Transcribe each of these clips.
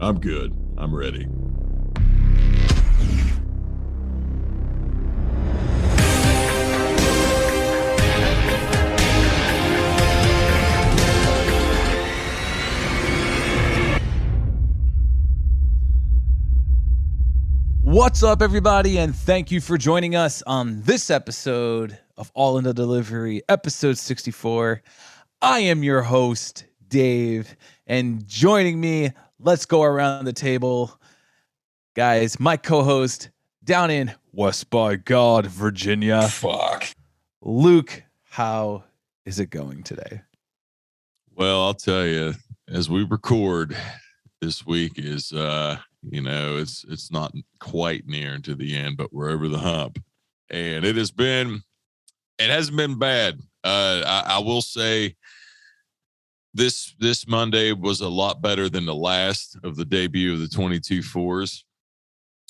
I'm good. I'm ready. What's up, everybody, and thank you for joining us on this episode of All in the Delivery, episode 64. I am your host, Dave, and joining me, let's go around the table. Guys, my co-host down in West by God, Virginia. Fuck. Luke, how is it going today? Well, I'll tell you, as we record, this week is, it's not quite near to the end, but we're over the hump. And it hasn't been bad. I will say this Monday was a lot better than the last of the debut of the 22-4s.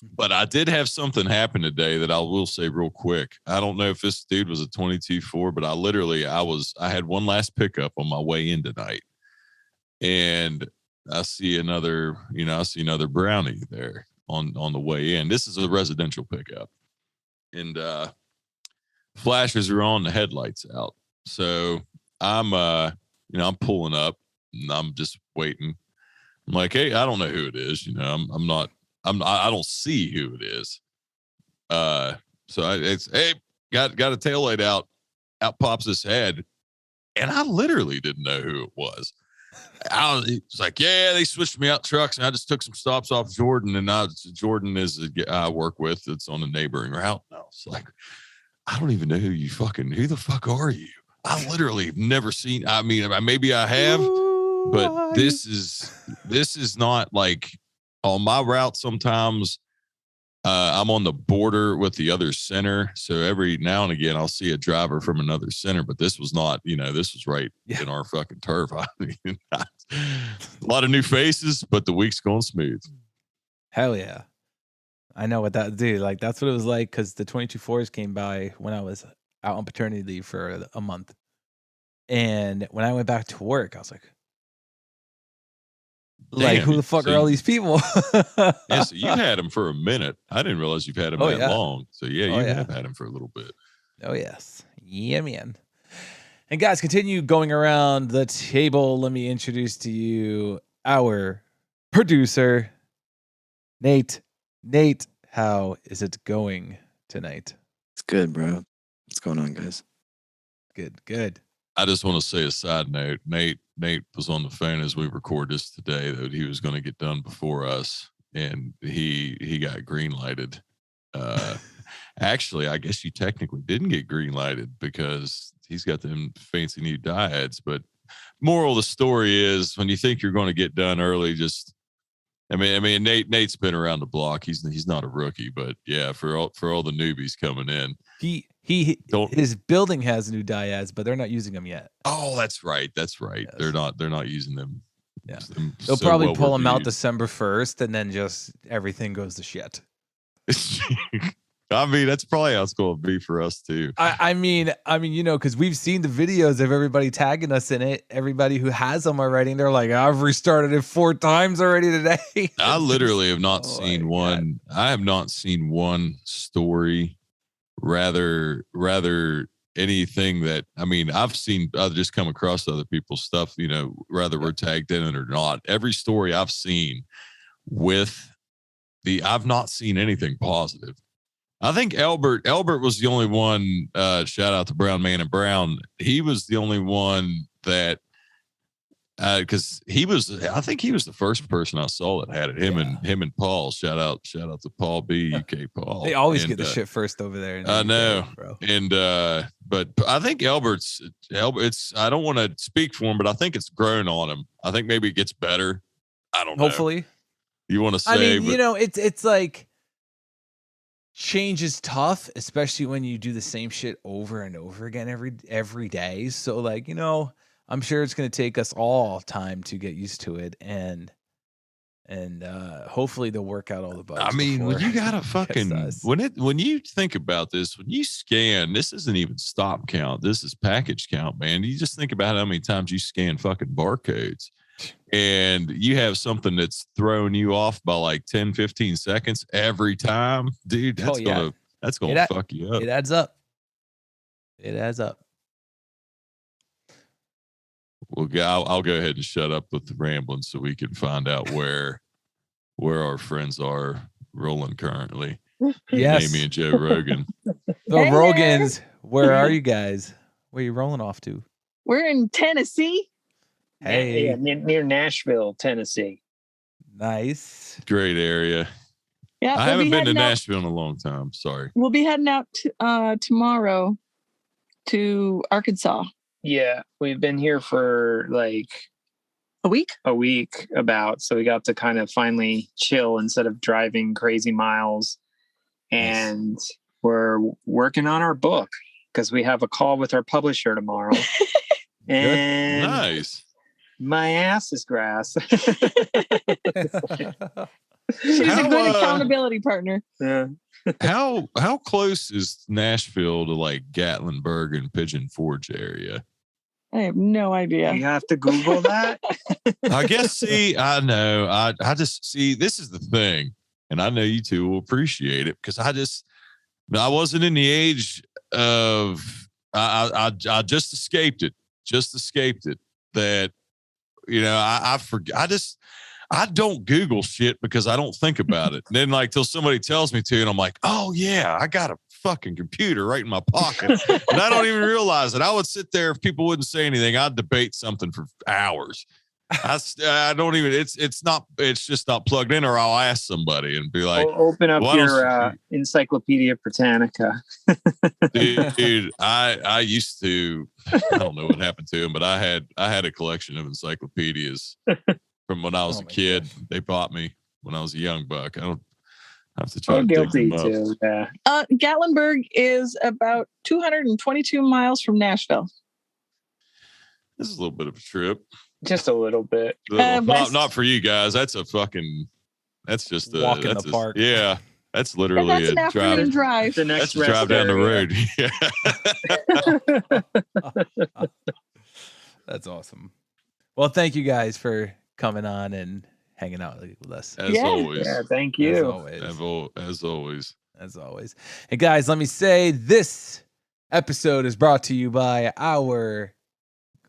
But I did have something happen today that I will say real quick. I don't know if this dude was a 22-4, but I had one last pickup on my way in tonight. And I see another brownie there on the way in. This is a residential pickup. And flashers are on, the headlights out. So I'm pulling up and I'm just waiting. I'm like, hey, I don't know who it is. I don't see who it is. It's, hey, got a taillight out pops his head. And I literally didn't know who it was. It's like, yeah, they switched me out trucks and I just took some stops off Jordan. And Jordan is a guy I work with that's on a neighboring route. And I was like, I don't even know who the fuck are you? I literally have never seen, maybe I have, but this is not like on my route. Sometimes I'm on the border with the other center. So every now and again, I'll see a driver from another center, but this was not, this was right in our fucking turf. I mean, a lot of new faces, but the week's going smooth. Hell yeah. I know what that dude, like that's what it was like, because the 22-4s came by when I was out on paternity leave for a month. And when I went back to work, I was like, Damn, who the fuck are all these people? Yeah, so you had them for a minute. I didn't realize you've had them long. So you have had them for a little bit. Oh yes. Yeah, man. And guys, continue going around the table. Let me introduce to you our producer, Nate. Nate, how is it going tonight? It's good, bro. What's going on, guys? Good. I just want to say a side note. Nate was on the phone as we record this today that he was going to get done before us, and he got green lighted. Actually, I guess you technically didn't get green lighted because he's got them fancy new diodes. But moral of the story is, when you think you're going to get done early, Nate's been around the block. He's not a rookie, but yeah, for all the newbies coming in, his building has new diodes, but they're not using them yet. Oh, that's right. Yes. They're not using them. Yeah, they'll probably pull them out December 1st, and then just everything goes to shit. That's probably how it's going to be for us too. I mean, because we've seen the videos of everybody tagging us in it. Everybody who has them already, and they're like, I've restarted it 4 times already today. I literally have not seen one. God. I have not seen one story. Rather anything that, I've just come across other people's stuff, whether we're tagged in it or not. Every story I've seen I've not seen anything positive. I think Albert was the only one, shout out to Brown Man and Brown. He was the only one that, because I think he was the first person I saw that had it. Him and Paul. Shout out to Paul B, UK Paul. They always get the shit first over there. I know, bro. And but I think Albert's. I don't want to speak for him, but I think it's grown on him. I think maybe it gets better. I don't know. Hopefully, you want to say? It's like change is tough, especially when you do the same shit over and over again every day. So I'm sure it's going to take us all time to get used to it, and hopefully they'll work out all the bugs. When you got to fucking when you think about this, when you scan, this isn't even stop count. This is package count, man. You just think about how many times you scan fucking barcodes. and you have something that's throwing you off by like 10, 15 seconds every time, dude, that's gonna fuck you up. It adds up. It adds up. Well, I'll go ahead and shut up with the rambling so we can find out where our friends are rolling currently. Yes. Amy and Joe Rogan. The Rogans, where are you guys? Where are you rolling off to? We're in Tennessee. Hey. Yeah, near Nashville, Tennessee. Nice. Great area. Yeah, I haven't been to Nashville in a long time. Sorry. We'll be heading out tomorrow to Arkansas. Yeah, we've been here for like a week about, so we got to kind of finally chill instead of driving crazy miles. And we're working on our book because we have a call with our publisher tomorrow. And nice. My ass is grass. She's a good accountability partner. Yeah. How close is Nashville to like Gatlinburg and Pigeon Forge area? I have no idea. You have to Google that. I guess. See, I know. I just see. This is the thing, and I know you two will appreciate it because I wasn't in the age of. I just escaped it. Just escaped it. That I forget. I don't Google shit because I don't think about it. And then like till somebody tells me to, and I'm like, oh yeah, I got a fucking computer right in my pocket. And I don't even realize it. I would sit there if people wouldn't say anything. I'd debate something for hours. I don't even, it's just not plugged in, or I'll ask somebody and be like, open up your Encyclopedia Britannica. dude, I used to, I don't know what happened to him, but I had a collection of encyclopedias from when I was a kid. Gosh. They bought me when I was a young buck. I don't have to try to dig them up. Too, yeah. Gatlinburg is about 222 miles from Nashville. This is a little bit of a trip. Just a little bit. Not for you guys. That's just a walk in the park. Yeah. That's literally an afternoon drive. That's a drive down the road. Yeah. That's awesome. Well, thank you guys for coming on and hanging out with us. As always. Yeah, thank you. As always. And guys, let me say this episode is brought to you by our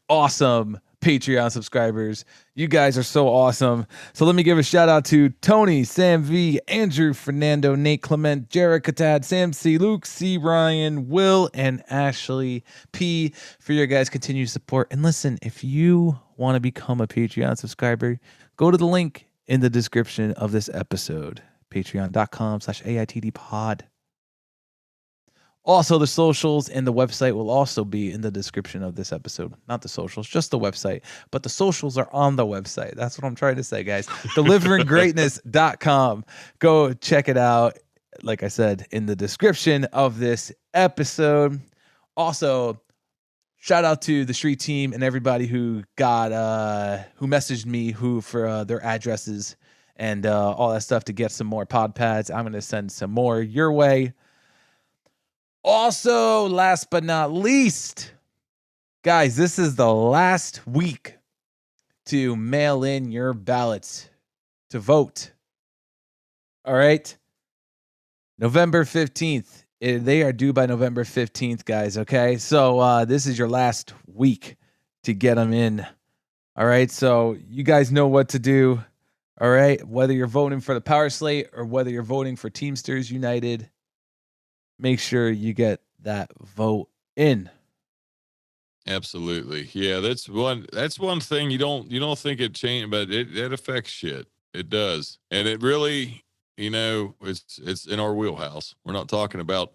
awesome Patreon subscribers. You guys are so awesome. So let me give a shout out to Tony, Sam V, Andrew, Fernando, Nate Clement, Jared Katad, Sam C, Luke C, Ryan, Will, and Ashley P for your guys' continued support. And listen, if you want to become a Patreon subscriber, go to the link in the description of this episode, patreon.com/AITDpod. Also, the socials and the website will also be in the description of this episode. Not the socials, just the website. But the socials are on the website. That's what I'm trying to say, guys. DeliveringGreatness.com. Go check it out. Like I said, in the description of this episode. Also, shout out to the street team and everybody who messaged me for their addresses and all that stuff to get some more pod pads. I'm going to send some more your way. Also, last but not least, guys, this is the last week to mail in your ballots to vote. All right. November 15th. They are due by November 15th, guys. Okay. So this is your last week to get them in. All right. So you guys know what to do. All right. Whether you're voting for the Power Slate or whether you're voting for Teamsters United, make sure you get that vote in. Absolutely. Yeah, that's one thing you don't think it changed, but it affects shit. It does. And it really, it's in our wheelhouse. We're not talking about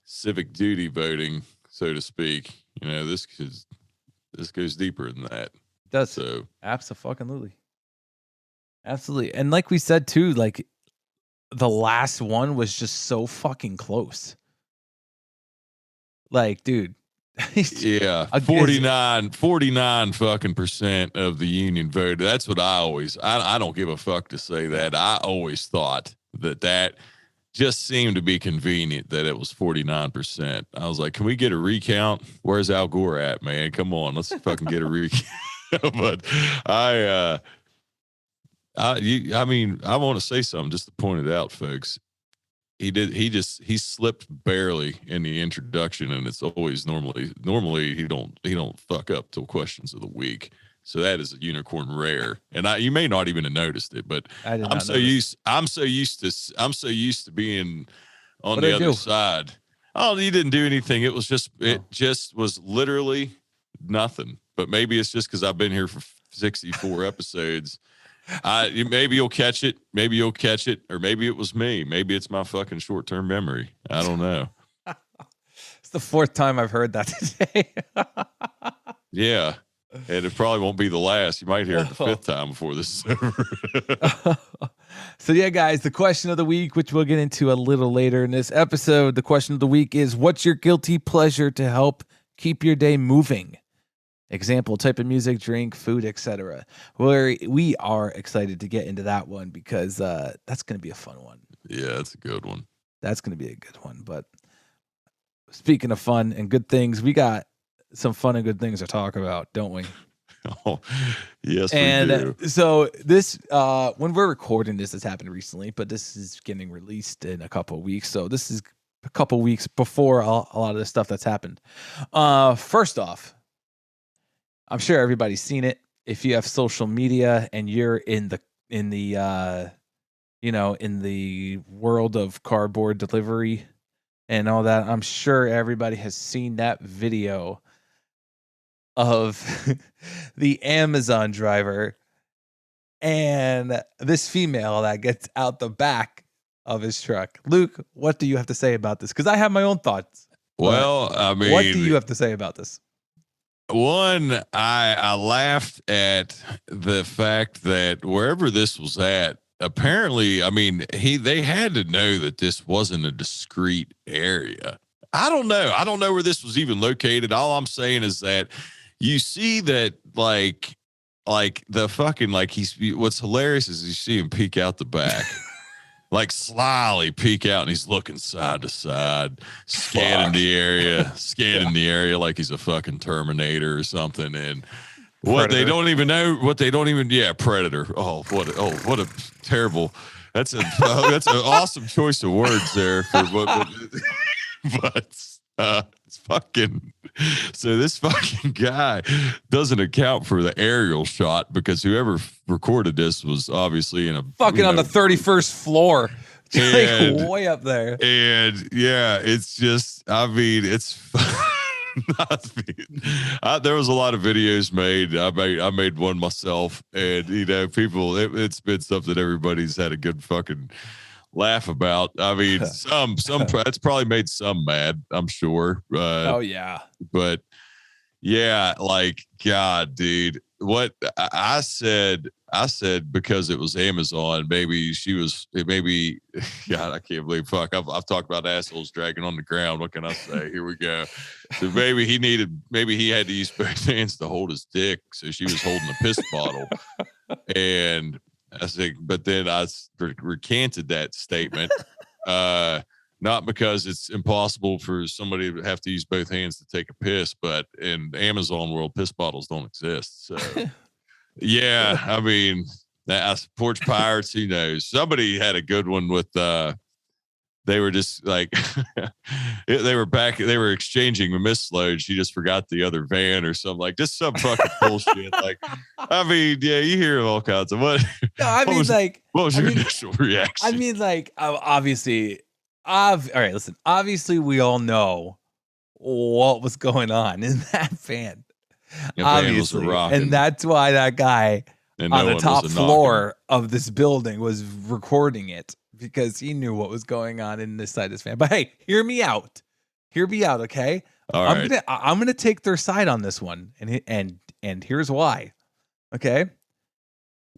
civic duty voting, so to speak. This goes deeper than that. It does. So absolutely. And like we said too, like the last one was just so fucking close. Like, dude. Yeah. 49 fucking % of the union voted. That's what I don't give a fuck to say that. I always thought that just seemed to be convenient that it was 49%. I was like, can we get a recount? Where's Al Gore at, man? Come on, let's fucking get a recount. But I mean, I want to say something just to point it out, folks. He slipped barely in the introduction, and it's always normally he don't fuck up till questions of the week. So that is a unicorn rare, and you may not even have noticed it, but I'm so used to being on the other side. Oh, you didn't do anything. It just was literally nothing. But maybe it's just because I've been here for 64 episodes. Maybe you'll catch it. Maybe you'll catch it, or maybe it was me. Maybe it's my fucking short-term memory. I don't know. It's the fourth time I've heard that today. Yeah, and it probably won't be the last. You might hear it the fifth time before this is over. So yeah, guys, the question of the week, which we'll get into a little later in this episode, the question of the week is, what's your guilty pleasure to help keep your day moving? Example, type of music, drink, food, etc. We are excited to get into that one because that's going to be a fun one. Yeah, that's a good one. That's going to be a good one. But speaking of fun and good things, we got some fun and good things to talk about, don't we? Oh, yes, and we do. So this, when we're recording this has happened recently, but this is getting released in a couple of weeks. So this is a couple of weeks before a lot of the stuff that's happened. First off, I'm sure everybody's seen it. If you have social media and you're in the world of cardboard delivery and all that, I'm sure everybody has seen that video of the Amazon driver and this female that gets out the back of his truck. Luke, what do you have to say about this? Because I have my own thoughts. Well, I mean, what do you have to say about this? One, I laughed at the fact that wherever this was at, apparently, I mean, they had to know that this wasn't a discreet area. I don't know. I don't know where this was even located. All I'm saying is that you see that like the fucking, like what's hilarious is you see him peek out the back. Like slyly peek out, and he's looking side to side, scanning the area like he's a fucking Terminator or something. And what Predator. They don't even know, Predator. What a terrible. That's an awesome choice of words there for but it's fucking. So this fucking guy doesn't account for the aerial shot because whoever recorded this was obviously in a fucking on the 31st floor, and, like way up there. And yeah, it's just, I mean, it's there was a lot of videos made. I made one myself, and people, it's been something everybody's had a good fucking laugh about. I mean, some it's probably made some mad, I'm sure. Oh yeah, but yeah, like, God, dude, what I said because it was Amazon, maybe God, I can't believe, fuck, I've talked about assholes dragging on the ground. What can I say? Here we go. So maybe he had to use both hands to hold his dick, so she was holding a piss bottle. And I think, but then I recanted that statement, not because it's impossible for somebody to have to use both hands to take a piss, but in the Amazon world, piss bottles don't exist. So, yeah, I mean, porch pirates, who knows? Somebody had a good one with, they were just like, they were exchanging a misload. She just forgot the other van or something, like just some fucking bullshit. Like, I mean, yeah, you hear all kinds of what. No, I mean, what was your initial reaction? I mean, like, obviously, all right, listen, obviously we all know what was going on in that van. Obviously. And that's why that guy on the top floor of this building was recording it, because he knew what was going on in this side of this van. But hey, hear me out, okay? All right. I'm gonna take their side on this one, and here's why. Okay.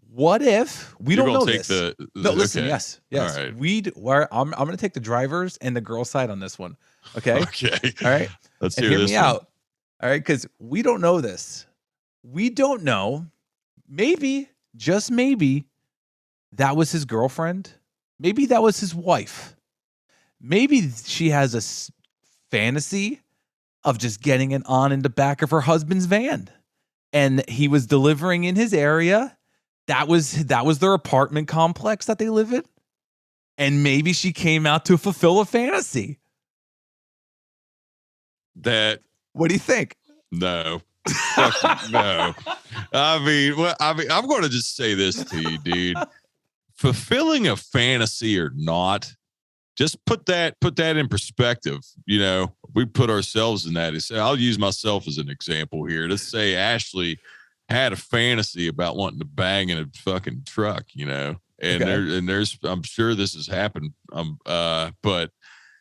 What if we don't know this? No, listen. Okay. Yes. All right. I'm going to take the drivers and the girl side on this one. Okay. Okay. All right. Let's hear me out. All right, because we don't know this. We don't know. Maybe, just maybe, that was his girlfriend. Maybe that was his wife. Maybe she has a fantasy of just getting it on in the back of her husband's van. and he was delivering in his area. That was their apartment complex that they live in. And maybe she came out to fulfill a fantasy. What do you think? No. No. I'm going to just say this to you, dude. Fulfilling a fantasy or not, just put that in perspective. You know, we put ourselves in that. I'll use myself as an example here. Let's say Ashley had a fantasy about wanting to bang in a fucking truck, you know, and there's I'm sure this has happened. But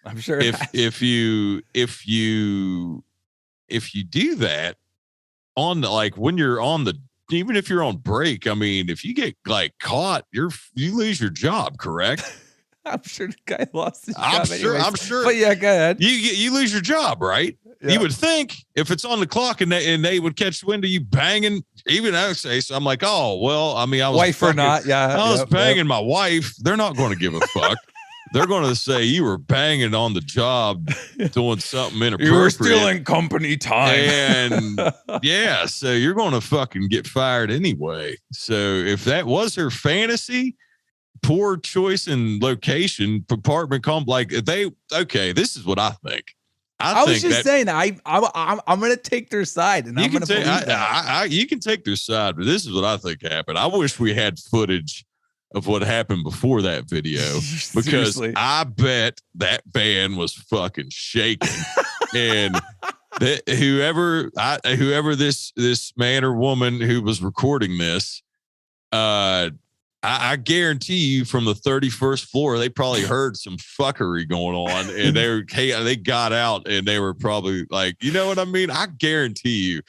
I'm sure if you do that on the, like when you're on the, even if you're on break, I mean, if you get like caught, you lose your job, correct? I'm sure the guy lost his job. I'm sure. But yeah, go ahead. You lose your job, right? Yeah. You would think if it's on the clock and they would catch wind of you banging, even I would say, so I'm like, oh, well, I mean, I was wife or not. Yeah. I was banging my wife. They're not going to give a fuck. They're going to say you were banging on the job doing something inappropriate. You were stealing company time. And yeah, so you're going to fucking get fired anyway. So if that was her fantasy, poor choice in location, apartment like this is what I think. I was just saying, I'm going to take their side, and I'm going to believe that. You can take their side, but this is what I think happened. I wish we had footage of what happened before that video, because I bet that van was fucking shaking. And whoever this man or woman who was recording this, I guarantee you from the 31st floor, they probably heard some fuckery going on, and they got out and they were probably like, you know what I mean? I guarantee you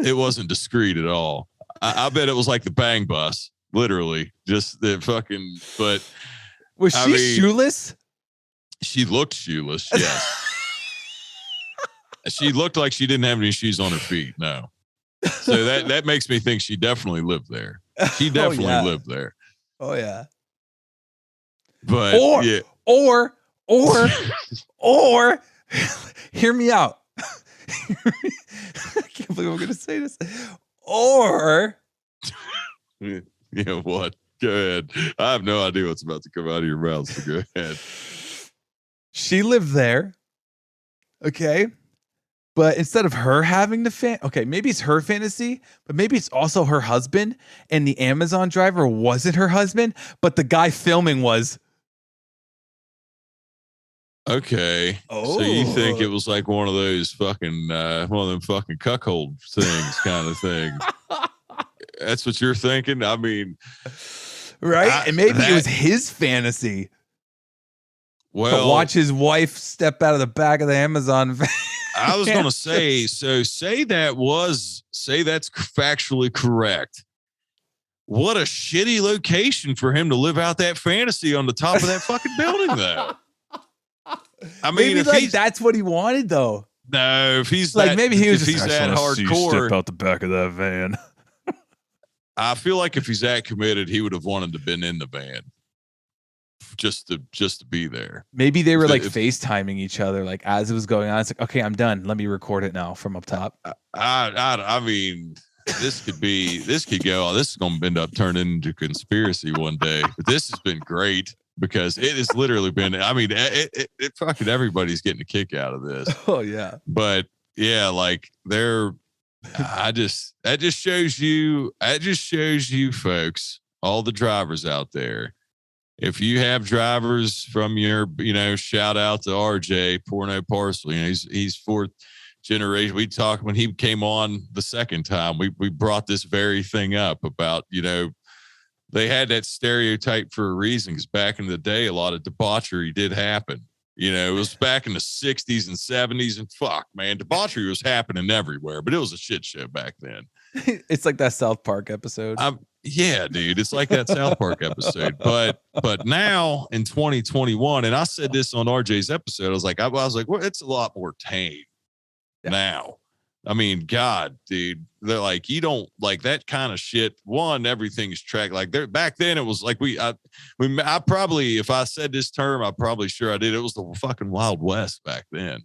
it wasn't discreet at all. I bet it was like the bang bus. Literally, just the fucking. But was she shoeless? She looked shoeless. Yes, she looked like she didn't have any shoes on her feet. No, so that makes me think she definitely lived there. She definitely lived there. Oh yeah. But or hear me out. I can't believe I'm going to say this. Or. Yeah, what? Go ahead. I have no idea what's about to come out of your mouth, so go ahead. She lived there. Okay. But instead of her having the maybe it's her fantasy, but maybe it's also her husband, and the Amazon driver wasn't her husband, but the guy filming was. Okay. Oh. So you think it was like one of those fucking, one of them fucking cuckold things kind of thing. That's what you're thinking? I mean, right? And maybe it was his fantasy. Well, to watch his wife step out of the back of the Amazon van. I was going to say, so say that's factually correct. What a shitty location for him to live out that fantasy on the top of that fucking building, though. I mean, maybe that's what he wanted, though. No, if he's like, maybe he was just that hardcore. Step out the back of that van. I feel like if he's that committed, he would have wanted to been in the van just to be there. Maybe they were like FaceTiming each other, like as it was going on. It's like, okay, I'm done. Let me record it now from up top. I mean, this could go. This is going to end up turning into conspiracy one day. But this has been great because it has literally been. I mean, it fucking everybody's getting a kick out of this. Oh yeah. But yeah, like that just shows you folks, all the drivers out there. If you have drivers from your, shout out to RJ Porno Parcel, he's fourth generation. We talked when he came on the second time, we brought this very thing up about, they had that stereotype for a reason, because back in the day, a lot of debauchery did happen. It was back in the 60s and 70s, and fuck, man, debauchery was happening everywhere, but it was a shit show back then. It's like that South Park episode. Yeah, dude, it's like that South Park episode. But now in 2021, and I said this on RJ's episode, I was like, well, it's a lot more tame now. I mean, God, dude, they're like, you don't like that kind of shit. One, everything's tracked. Like back then, it was like I probably, if I said this term, I'm probably sure I did. It was the fucking Wild West back then.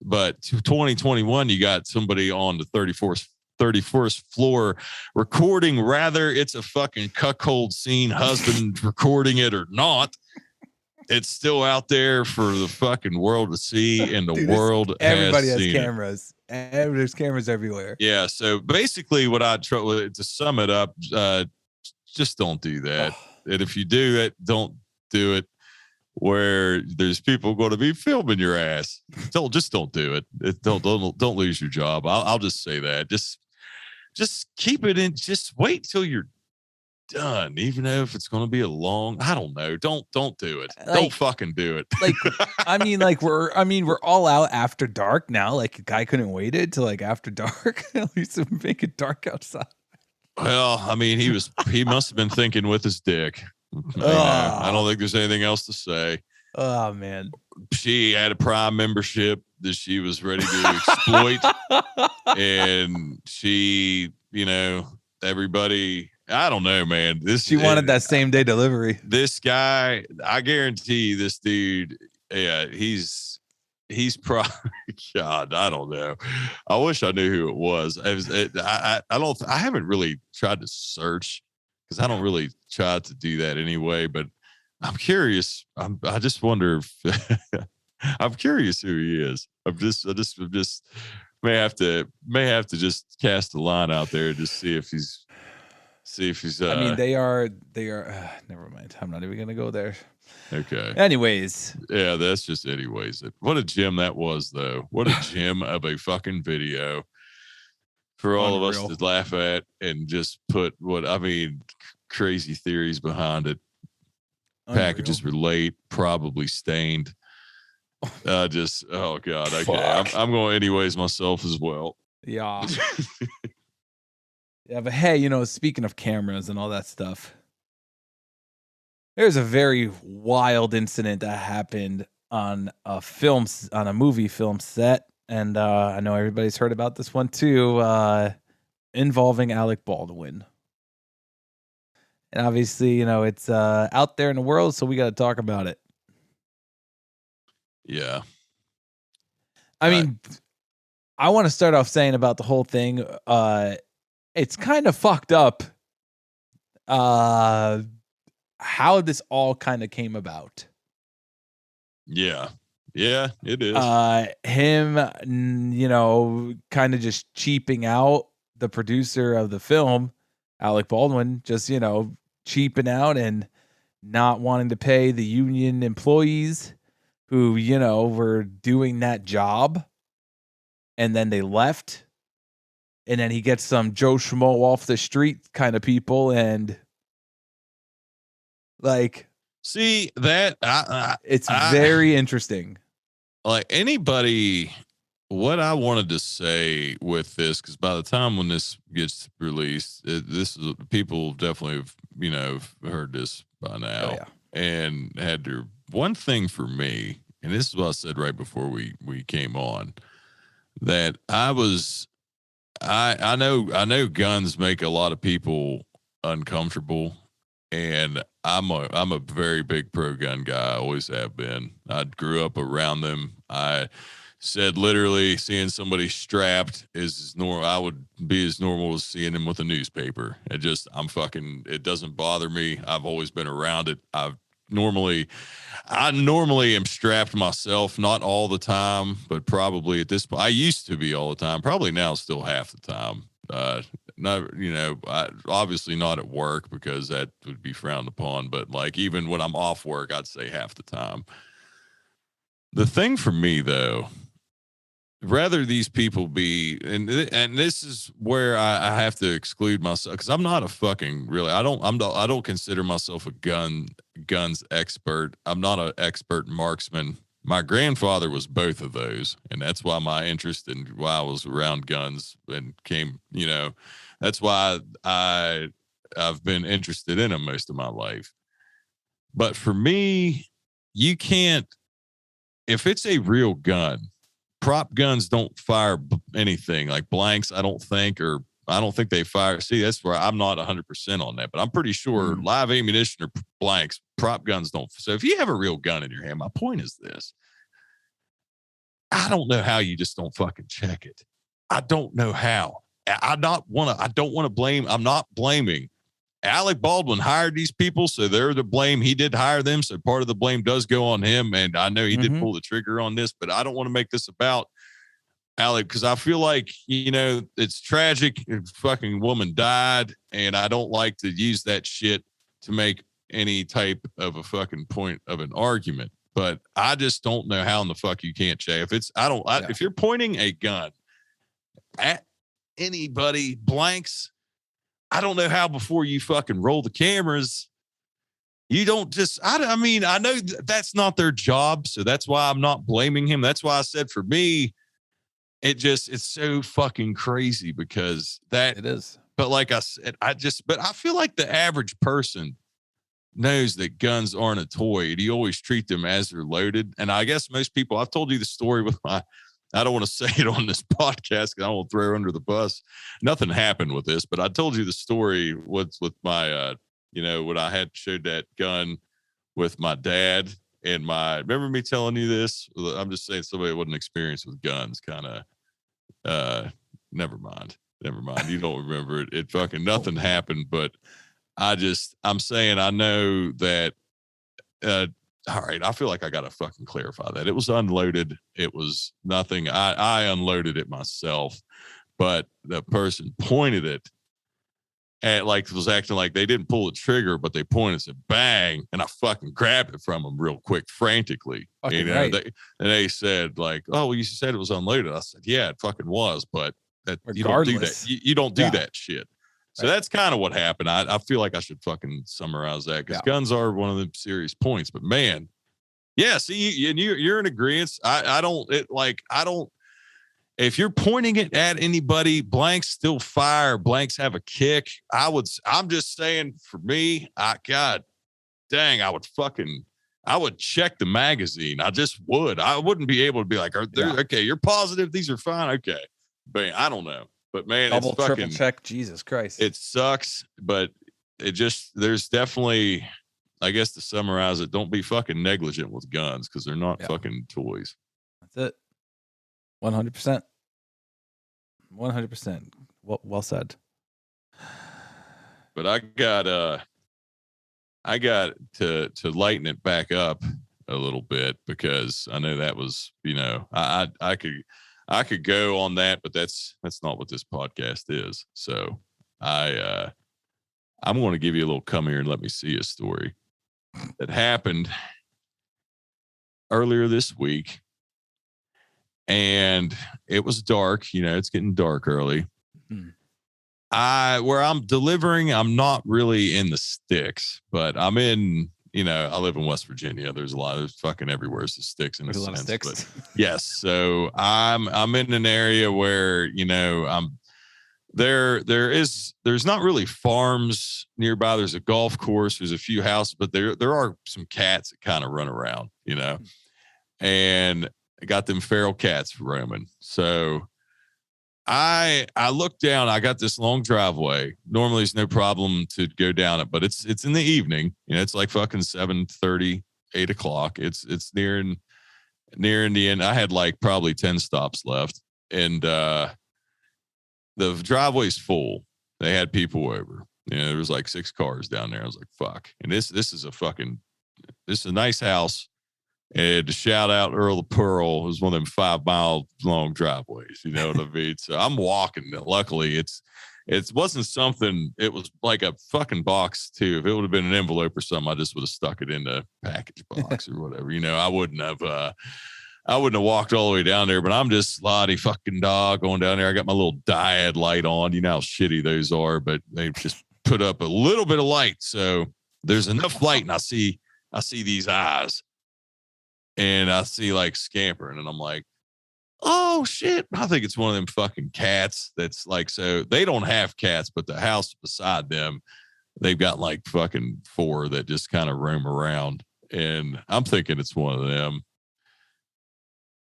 But 2021, you got somebody on the 34th 31st floor recording, rather it's a fucking cuckold scene, husband recording it or not. It's still out there for the fucking world to see, and the Dude, world everybody has seen cameras. There's cameras everywhere. Yeah. So basically, what I try to sum it up, just don't do that. And if you do it, don't do it where there's people going to be filming your ass. Don't do it. Don't lose your job. I'll just say that. Just keep it in. Just wait till you're done, even if it's going to be a long. I don't know. Don't do it. Don't fucking do it. Like, we're all out after dark now. Like, a guy couldn't wait it till like after dark. At least make it dark outside. Well, I mean, he must have been thinking with his dick. I don't think there's anything else to say. Oh man, she had a Prime membership that she was ready to exploit, and she, everybody. I don't know, man. She wanted that same day delivery. This guy, I guarantee this dude. Yeah, he's probably God. I don't know. I wish I knew who it was. I haven't really tried to search because I don't really try to do that anyway. But I'm curious. I just wonder if I'm curious who he is. I just may have to just cast a line out there and just see if he's. I mean, they are. Never mind. I'm not even gonna go there. Okay. Anyways. Yeah, that's just anyways. What a gem that was, though. What a gem of a fucking video for all of us to laugh at and just put crazy theories behind it. Unreal. Packages were late, probably stained. Oh God. Okay. I'm going anyways myself as well. Yeah. Yeah, but hey, speaking of cameras and all that stuff, there's a very wild incident that happened on a movie film set, and I know everybody's heard about this one too, involving Alec Baldwin. And obviously, it's out there in the world, so we got to talk about it. Yeah. I mean, I want to start off saying about the whole thing. It's kind of fucked up how this all kind of came about. Yeah, it is. Him, kind of just cheaping out the producer of the film, Alec Baldwin, just, cheaping out and not wanting to pay the union employees who, were doing that job. And then they left. And then he gets some Joe Schmo off the street kind of people, and see that it's very interesting. Like anybody, what I wanted to say with this, because by the time when this gets released, people definitely have, heard this by now, and had their one thing for me, and this is what I said right before we came on, that I know guns make a lot of people uncomfortable, and I'm a very big pro gun guy. I always have been. I grew up around them. I said literally seeing somebody strapped is normal. I would be as normal as seeing them with a newspaper. It doesn't bother me. I've always been around it. I normally am strapped myself, not all the time, but probably at this point, I used to be all the time, probably now still half the time. Obviously not at work because that would be frowned upon, but like even when I'm off work, I'd say half the time. The thing for me though, rather these people be, and this is where I have to exclude myself, because I'm not a fucking really, I don't consider myself a guns expert. I'm not an expert marksman. My grandfather was both of those, and that's why my interest in why I was around guns and came, that's why I've been interested in them most of my life. But for me, you can't, if it's a real gun, prop guns don't fire anything like blanks, I don't think they fire. See, that's where I'm not 100% on that, but I'm pretty sure live ammunition or blanks, prop guns don't. So if you have a real gun in your hand, my point is this. I don't know how you just don't fucking check it. I don't know how. I don't want to blame. I'm not blaming. Alec Baldwin hired these people, so they're to blame. He did hire them, so part of the blame does go on him. And I know he did pull the trigger on this, but I don't want to make this about Alec, because I feel like, it's tragic. A fucking woman died, and I don't like to use that shit to make any type of a fucking point of an argument. But I just don't know how in the fuck you can't say if you're pointing a gun at anybody, blanks, I don't know how before you fucking roll the cameras, you don't just, I know that's not their job. So that's why I'm not blaming him. That's why I said for me, it's so fucking crazy because it is. But like I said, but I feel like the average person knows that guns aren't a toy. And you always treat them as they're loaded. And I guess most people, I've told you the story with I don't want to say it on this podcast because I don't want to throw her under the bus. Nothing happened with this, but I told you the story with my, when I had showed that gun with my dad and remember me telling you this? I'm just saying somebody wasn't experienced with guns, kind of, never mind. You don't remember it. It fucking nothing happened, but I'm saying I know that, all right, I feel like I got to fucking clarify that. It was unloaded. It was nothing. I unloaded it myself, but the person pointed it at was acting like they didn't pull the trigger, but they pointed and said bang, and I fucking grabbed it from them real quick, frantically. Right. They said like, oh, well, you said it was unloaded. I said, yeah, it fucking was, but you don't do that. You don't do that shit. So that's kind of what happened. I feel like I should fucking summarize that because guns are one of the serious points. But man, see, you're in agreement. I don't. If you're pointing it at anybody, blanks still fire. Blanks have a kick. I'm just saying for me, I would check the magazine. I just would. I wouldn't be able to be like, okay, you're positive these are fine. Okay, but I don't know. But man, double, it's fucking triple check. Jesus Christ. It sucks, but there's definitely, I guess to summarize it, don't be fucking negligent with guns because they're not fucking toys. That's it. 100%. 100%. Well said. But I got to lighten it back up a little bit because I know that was, I could go on that, but that's not what this podcast is. So I'm going to give you a little come here and let me see a story that happened earlier this week. And it was dark, it's getting dark early. Where I'm delivering, I'm not really in the sticks, but I'm in, I live in West Virginia. There's a lot of fucking everywhere. It's the sticks in a sense. A lot of sticks. But yes. So I'm in an area where, there's not really farms nearby. There's a golf course. There's a few houses, but there are some cats that kind of run around, and I got them feral cats roaming. So I look down, I got this long driveway. Normally it's no problem to go down it, but it's in the evening, it's like fucking 7:30, 8 o'clock. It's nearing the end. I had like probably 10 stops left. And, the driveway's full. They had people over, there was like 6 cars down there. I was like, fuck. And this is a nice house. And to shout out Earl of Pearl, it was one of them 5 mile long driveways. You know what I mean? So I'm walking. Luckily, it wasn't something. It was like a fucking box too. If it would have been an envelope or something, I just would have stuck it in the package box or whatever. I wouldn't have walked all the way down there. But I'm just slotty fucking dog going down there. I got my little diode light on. You know how shitty those are, but they just put up a little bit of light, so there's enough light, and I see these eyes. And I see like scampering, and I'm like, oh shit. I think it's one of them fucking cats that's like, so they don't have cats, but the house beside them, they've got like fucking 4 that just kind of roam around. And I'm thinking it's one of them.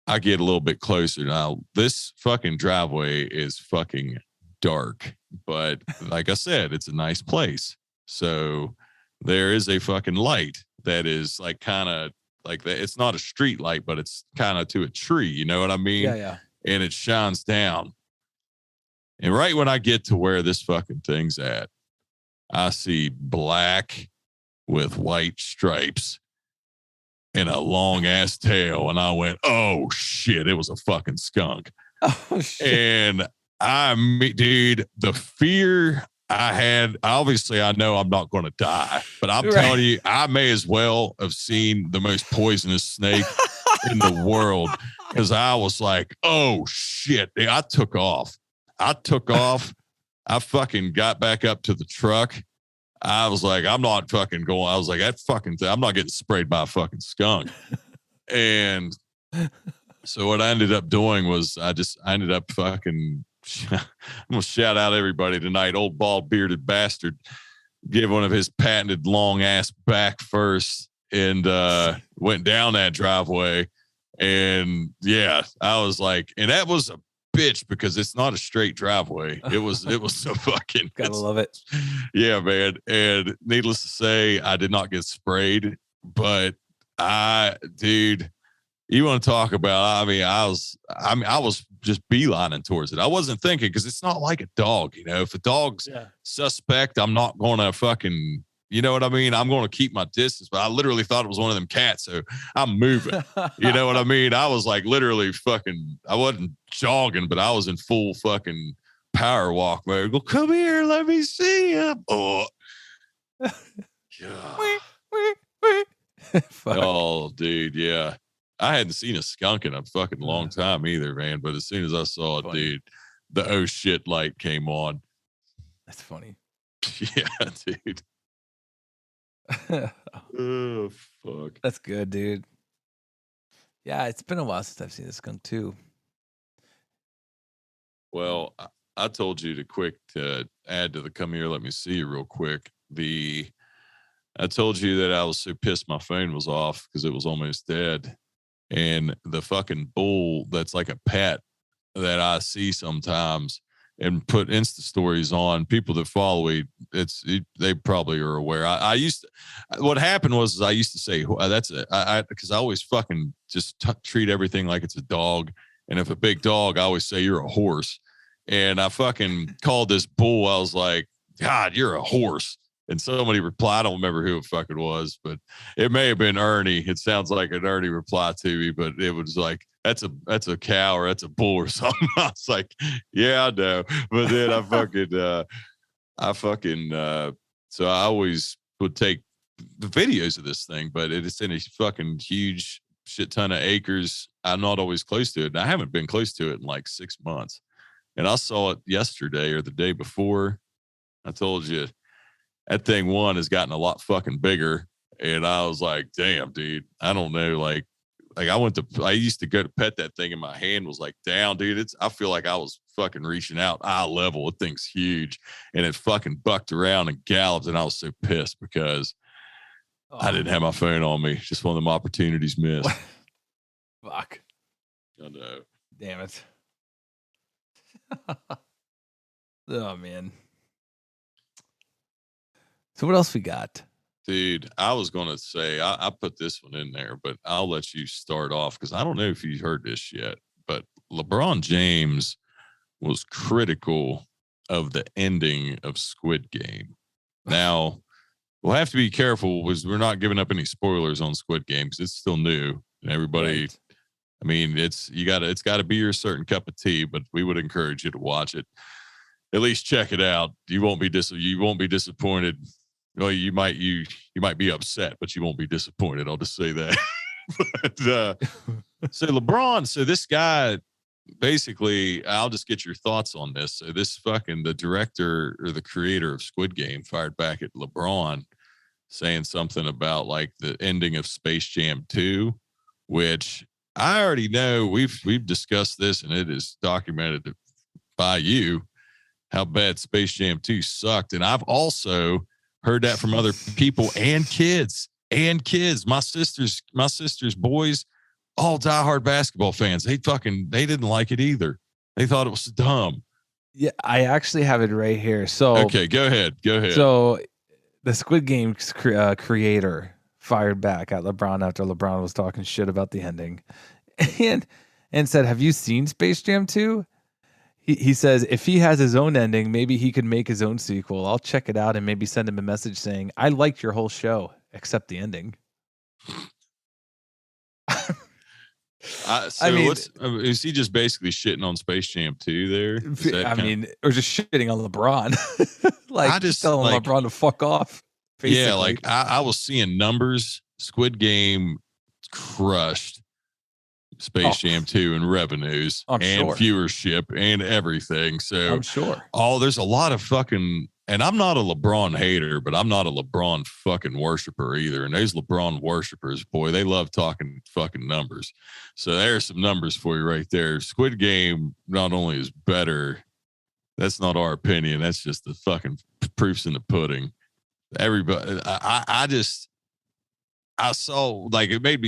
I get a little bit closer. Now, this fucking driveway is fucking dark, but like I said, it's a nice place. So there is a fucking light that is like kind of, like that. It's not a street light, but it's kind of to a tree. You know what I mean? Yeah. And it shines down. And right when I get to where this fucking thing's at, I see black with white stripes and a long ass tail. And I went, oh shit, it was a fucking skunk. Oh shit. And dude, the fear I had, obviously I know I'm not going to die, but I'm telling you, I may as well have seen the most poisonous snake in the world, because I was like, oh shit. I took off. I fucking got back up to the truck. I was like, I'm not fucking going. I was like, that fucking thing, I'm not getting sprayed by a fucking skunk. And so what I ended up doing was I ended up fucking, I'm going to shout out everybody tonight. Old bald bearded bastard gave one of his patented long ass back first and went down that driveway. And yeah, I was like, and that was a bitch because it's not a straight driveway. It was a fucking, gotta love it. Yeah, man. And needless to say, I did not get sprayed, but dude, you want to talk about, I was just beelining towards it. I wasn't thinking, because it's not like a dog, if a dog's suspect, I'm not going to fucking, you know what I mean? I'm going to keep my distance, but I literally thought it was one of them cats. So I'm moving, you know what I mean? I was like literally fucking, I wasn't jogging, but I was in full fucking power walk mode. Go, come here, let me see him. Oh, oh, dude, yeah. I hadn't seen a skunk in a fucking long time either, man. But as soon as I saw it, dude, the oh shit light came on. That's funny. Yeah, dude. Oh, fuck. That's good, dude. Yeah, it's been a while since I've seen a skunk too. Well, I told you to add to the come here, let me see you real quick. I told you that I was so pissed my phone was off because it was almost dead. And the fucking bull that's like a pet that I see sometimes and put Insta stories on, people that follow me, they probably are aware. What happened was I used to say, that's it. Because I always fucking just treat everything like it's a dog. And if a big dog, I always say you're a horse. And I fucking called this bull. I was like, God, you're a horse. And somebody replied, I don't remember who it fucking was, but it may have been Ernie. It sounds like an Ernie reply to me, but it was like, that's a cow or that's a bull or something. I was like, yeah, I know. But then so I always would take the videos of this thing, but it's in a fucking huge shit ton of acres. I'm not always close to it. And I haven't been close to it in like 6 months. And I saw it yesterday or the day before. I told you, that thing has gotten a lot fucking bigger. And I was like, damn, dude, I don't know. Like I used to go to pet that thing and my hand was like down, dude. I feel like I was fucking reaching out eye level. The thing's huge. And it fucking bucked around and galloped. And I was so pissed because I didn't have my phone on me. Just one of them opportunities missed. Fuck. I know. Damn it. Oh, man. So what else we got? Dude, I was going to say, I put this one in there, but I'll let you start off because I don't know if you heard this yet, but LeBron James was critical of the ending of Squid Game. Now, we'll have to be careful because we're not giving up any spoilers on Squid Game because it's still new. And everybody, right. I mean, it's got to be your certain cup of tea, but we would encourage you to watch it. At least check it out. You won't be disappointed. Well, you might be upset, but you won't be disappointed. I'll just say that. But, so LeBron, so this guy, basically, I'll just get your thoughts on this. So the director or the creator of Squid Game fired back at LeBron saying something about like the ending of Space Jam 2, which I already know we've discussed this and it is documented by you how bad Space Jam 2 sucked. And I've also heard that from other people and kids. My sister's boys, all diehard basketball fans. They didn't like it either. They thought it was dumb. Yeah, I actually have it right here. So okay, go ahead. So the Squid Game's creator fired back at LeBron after LeBron was talking shit about the ending, and said, "Have you seen Space Jam 2?" He says if he has his own ending, maybe he could make his own sequel. I'll check it out and maybe send him a message saying, I liked your whole show, except the ending. So is he just basically shitting on Space Jam 2 there? Or just shitting on LeBron. I just telling LeBron to fuck off. Basically. Yeah, like I was seeing numbers. Squid Game crushed Space Jam 2 in revenues and viewership and everything. So I'm sure. There's a lot of fucking, and I'm not a LeBron hater, but I'm not a LeBron fucking worshiper either. And those LeBron worshipers, boy, they love talking fucking numbers. So there's some numbers for you right there. Squid Game not only is better, that's not our opinion. That's just the fucking proofs in the pudding. Everybody, I saw, like, it made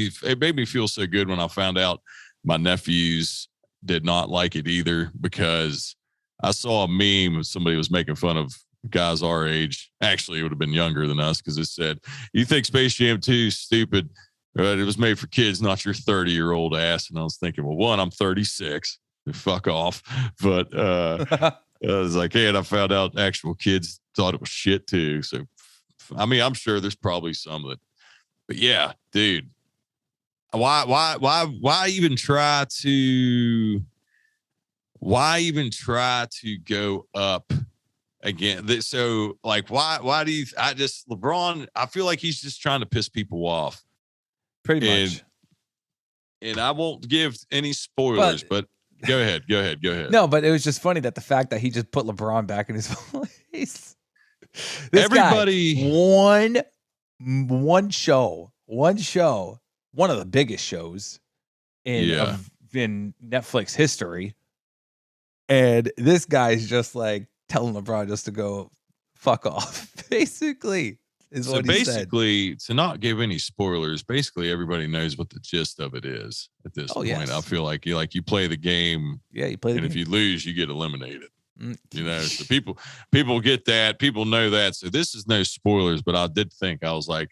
me feel so good when I found out my nephews did not like it either, because I saw a meme of somebody was making fun of guys our age. Actually, it would have been younger than us, because it said, you think Space Jam 2 is stupid, but it was made for kids, not your 30-year-old ass. And I was thinking, well, one, I'm 36, fuck off. But I was like, hey, and I found out actual kids thought it was shit too. So, I mean, I'm sure there's probably some that, but yeah, dude, why even try to go up again? So, like, why do you, LeBron, I feel like he's just trying to piss people off. Pretty much. And I won't give any spoilers, but go ahead. No, but it was just funny that the fact that he just put LeBron back in his place. Everybody guy, one show, one of the biggest shows in Netflix history, and this guy's just like telling LeBron just to go fuck off. Basically, is what he said. To not give any spoilers, basically everybody knows what the gist of it is at this point. Yes. I feel like you play the game, you play the game, and if you lose, you get eliminated. So people get that, people know that. So this is no spoilers, but I did think, I was like,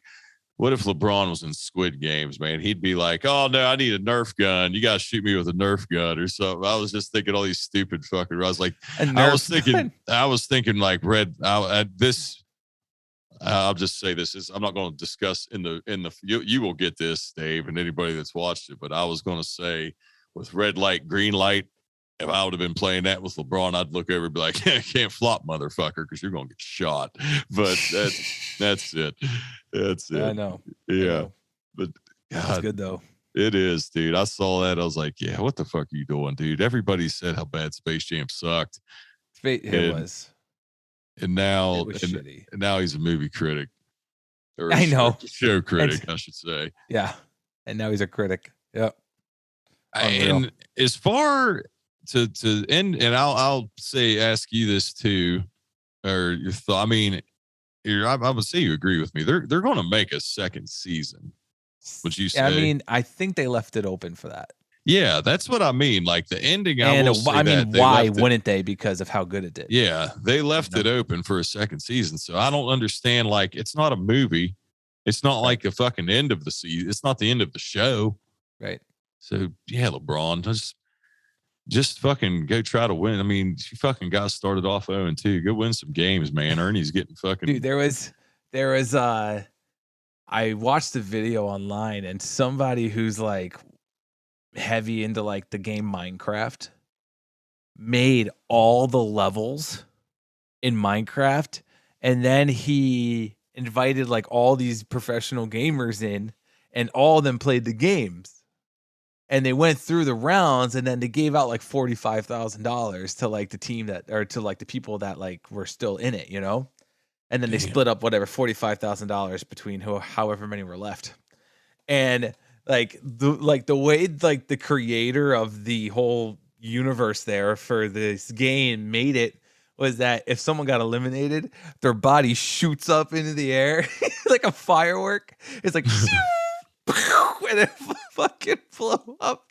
what if LeBron was in Squid Games, man? He'd be like, oh no, I need a Nerf gun. You guys shoot me with a Nerf gun or something. I was just thinking all these stupid fucking. I was like, I was thinking like I'll just say this is, I'm not going to discuss you will get this, Dave, and anybody that's watched it, but I was going to say, with red light, green light, if I would have been playing that with LeBron, I'd look over and be like, can't flop, motherfucker, because you're going to get shot. But that's it. That's it. I know. Yeah. I know. But God, that's good, though. It is, dude. I saw that. I was like, yeah, what the fuck are you doing, dude? Everybody said how bad Space Jam sucked. It was. And now, it was shitty. And now he's a movie critic. Or I know. Show critic, I should say. Yeah. And now he's a critic. Yep. And as far to end, and I'll ask you this too, or your thought. I mean, I would say you agree with me. They're going to make a second season. Would you say? I mean, I think they left it open for that. Yeah, that's what I mean. Like the ending. Why wouldn't they? Because of how good it did. Yeah, they left it open for a second season. So I don't understand. Like, it's not a movie. It's not like the fucking end of the season. It's not the end of the show. Right. So yeah, LeBron, just fucking go try to win. I mean, you fucking guys started off 0-2. Go win some games, man. Ernie's getting fucking. Dude, there was I watched the video online, and somebody who's like heavy into like the game Minecraft made all the levels in Minecraft, and then he invited like all these professional gamers in, and all of them played the games. And they went through the rounds, and then they gave out like $45,000 to like the team to like the people that like were still in it, you know? And then they split up whatever $45,000 between however many were left. And like the way like the creator of the whole universe there for this game made it was that if someone got eliminated, their body shoots up into the air like a firework. It's like and it fucking blow up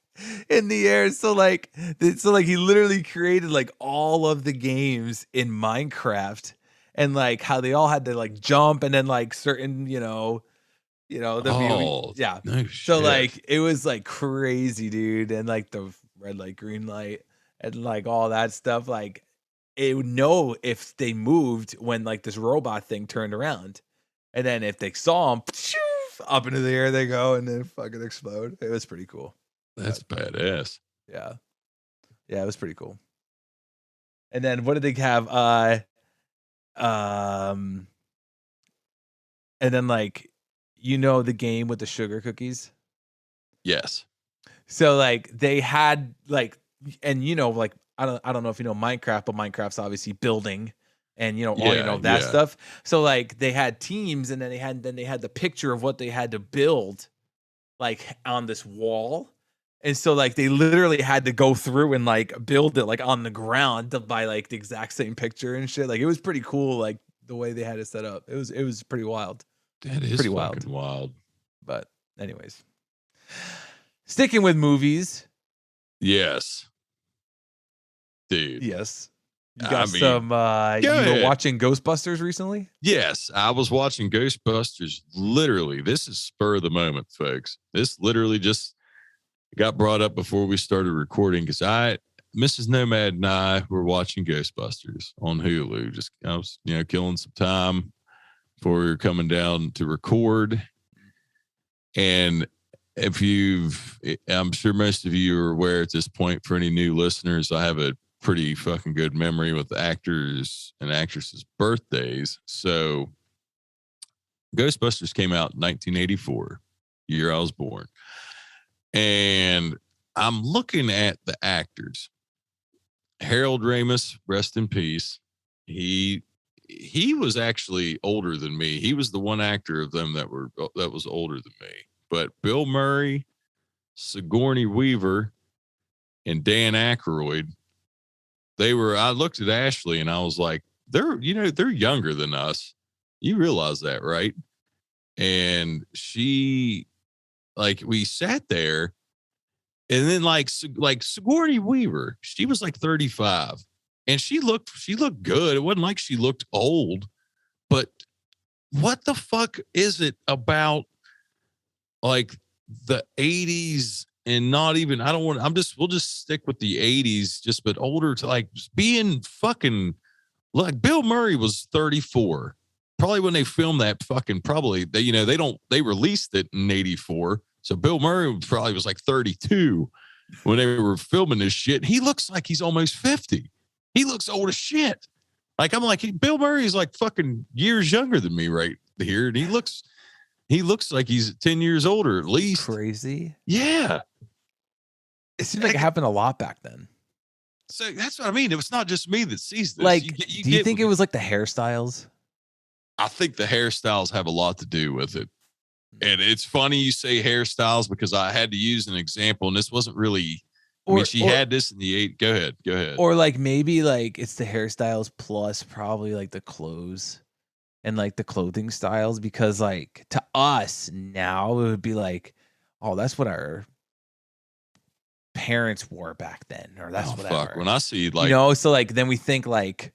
in the air. So like he literally created like all of the games in Minecraft, and like how they all had to like jump, and then like certain no shit. So like it was like crazy, dude. And like the red light, green light, and like all that stuff. Like it would know if they moved when like this robot thing turned around, and then if they saw them, up into the air they go, and then fucking explode. It was pretty cool. That's badass. Yeah, it was pretty cool. And then what did they have? And then like the game with the sugar cookies. Yes. So like they had like, and like I don't know if you know Minecraft, but Minecraft's obviously building, and that stuff. So like they had teams, and then they had the picture of what they had to build, like on this wall. And so like they literally had to go through and like build it like on the ground by like the exact same picture and shit. Like it was pretty cool, like the way they had it set up. It was pretty wild. That is pretty wild. But anyways, sticking with movies. Yes. Dude. Yes. You got some you were watching Ghostbusters recently? Yes, I was watching Ghostbusters. Literally, this is spur of the moment, folks. This literally just got brought up before we started recording because Mrs. Nomad and I were watching Ghostbusters on Hulu. I was, killing some time before we were coming down to record. And I'm sure most of you are aware at this point, for any new listeners, I have a pretty fucking good memory with actors and actresses' birthdays. So Ghostbusters came out in 1984, year I was born. And I'm looking at the actors. Harold Ramis, rest in peace. He was actually older than me. He was the one actor of them that was older than me. But Bill Murray, Sigourney Weaver, and Dan Aykroyd, I looked at Ashley and I was like, they're younger than us. You realize that, right? And she, like, we sat there, and then like Sigourney Weaver, she was like 35, and she looked good. It wasn't like she looked old, but what the fuck is it about like the 80s and not even, we'll just stick with the 80s, but older, to like being fucking, like Bill Murray was 34. Probably when they filmed that fucking, they released it in 84. So Bill Murray probably was like 32 when they were filming this shit. He looks like he's almost 50. He looks old as shit. Like, I'm like, Bill Murray is like fucking years younger than me right here. And he looks like he's 10 years older at least. Crazy. Yeah. It seems like it happened a lot back then. So that's what I mean. It's not just me that sees this. Like, do you think it was like the hairstyles? I think the hairstyles have a lot to do with it. And it's funny you say hairstyles because I had to use an example, and this wasn't really, she had this in the 8. Go ahead. Or like maybe like it's the hairstyles plus probably like the clothes and like the clothing styles, because like to us now it would be like, oh, that's what our parents wore back then, or that's whatever. Fuck. When I see like, so like then we think like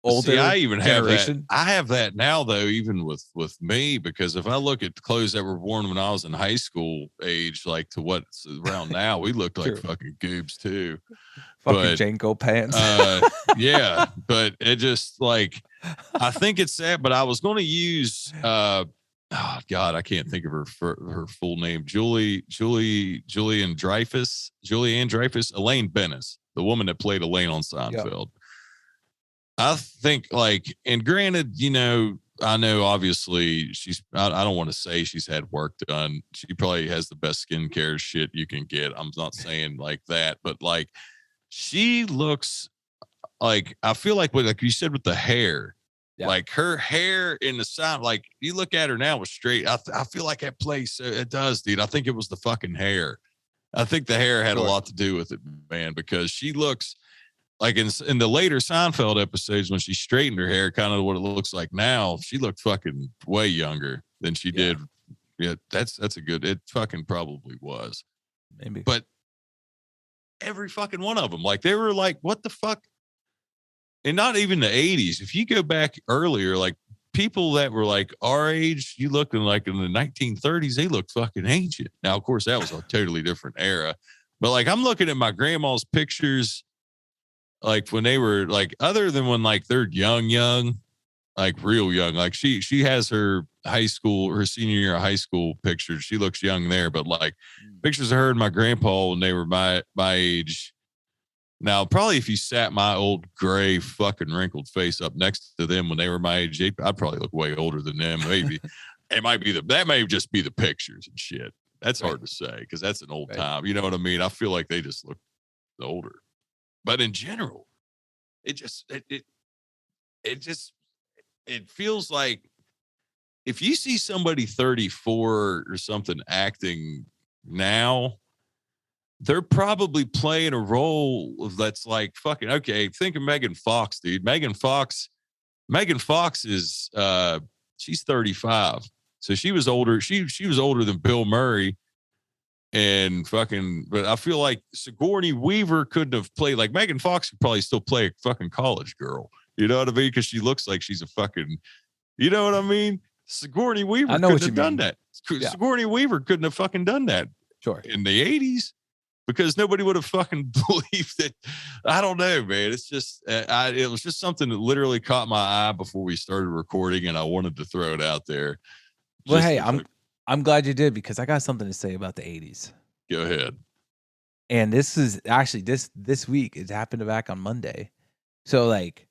older. See, I even generation. have that now though, even with me, because if I look at the clothes that were worn when I was in high school age, like to what's around now, we looked like fucking goobs too. Fucking Janko pants. Yeah, but it just like, I think it's sad, but I was going to use, oh God, I can't think of her full name. Julianne Dreyfus, Elaine Bennis, the woman that played Elaine on Seinfeld. Yep. I think like, and granted, I know obviously I don't want to say she's had work done. She probably has the best skincare shit you can get. I'm not saying like that, but like she looks like, I feel like like you said with the hair, like her hair in the side, like you look at her now with straight. I feel like that place, it does, dude. I think it was the fucking hair. I think the hair had a lot to do with it, man, because she looks like in the later Seinfeld episodes when she straightened her hair, kind of what it looks like now, she looked fucking way younger than she did. Yeah, that's a good, it fucking probably was. Maybe. But every fucking one of them, like they were like, what the fuck? And not even the 80s. If you go back earlier, like people that were like our age, you looking like in the 1930s, they looked fucking ancient. Now, of course, that was a totally different era. But like I'm looking at my grandma's pictures like when they were like, other than when like they're young, like real young, like she has her senior year of high school pictures. She looks young there, but like pictures of her and my grandpa when they were my age. Now, probably if you sat my old gray fucking wrinkled face up next to them when they were my age, I'd probably look way older than them. Maybe it might be that may just be the pictures and shit. That's hard to say because that's an old time. You know what I mean? I feel like they just look older, but in general, it feels like if you see somebody 34 or something acting now, they're probably playing a role that's like fucking okay. Think of Megan Fox, dude. Megan Fox is she's 35. So she was older. She was older than Bill Murray and fucking, but I feel like Sigourney Weaver couldn't have played like Megan Fox could probably still play a fucking college girl. You know what I mean? Because she looks like she's a fucking, you know what I mean? Sigourney Weaver couldn't have done that. Sigourney Weaver couldn't have fucking done that. Sure. In the 80s. Because nobody would have fucking believed it. I don't know, man. It's just, it was just something that literally caught my eye before we started recording, and I wanted to throw it out there. Well, hey, I'm glad you did because I got something to say about the 80s. Go ahead. And this is actually this week. It happened back on Monday. So, like,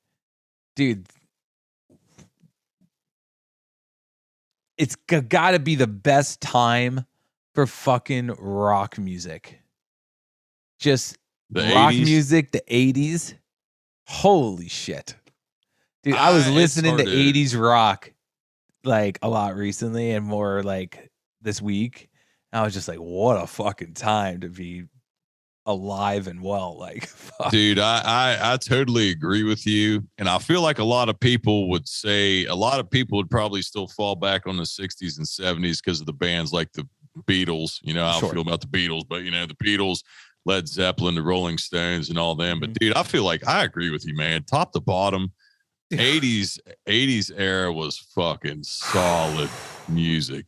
dude, it's got to be the best time for fucking rock music. Just the rock 80s? Music, the 80s. Holy shit. Dude, I was listening to 80s rock like a lot recently and more like this week. I was just like, what a fucking time to be alive and well. Like, fuck. Dude, I totally agree with you. And I feel like a lot of people would probably still fall back on the 60s and 70s because of the bands like the Beatles. You know how I feel about the Beatles, but you know, the Beatles, Led Zeppelin, the Rolling Stones, and all them. But dude, I feel like I agree with you, man. Top to bottom, 80s era was fucking solid music.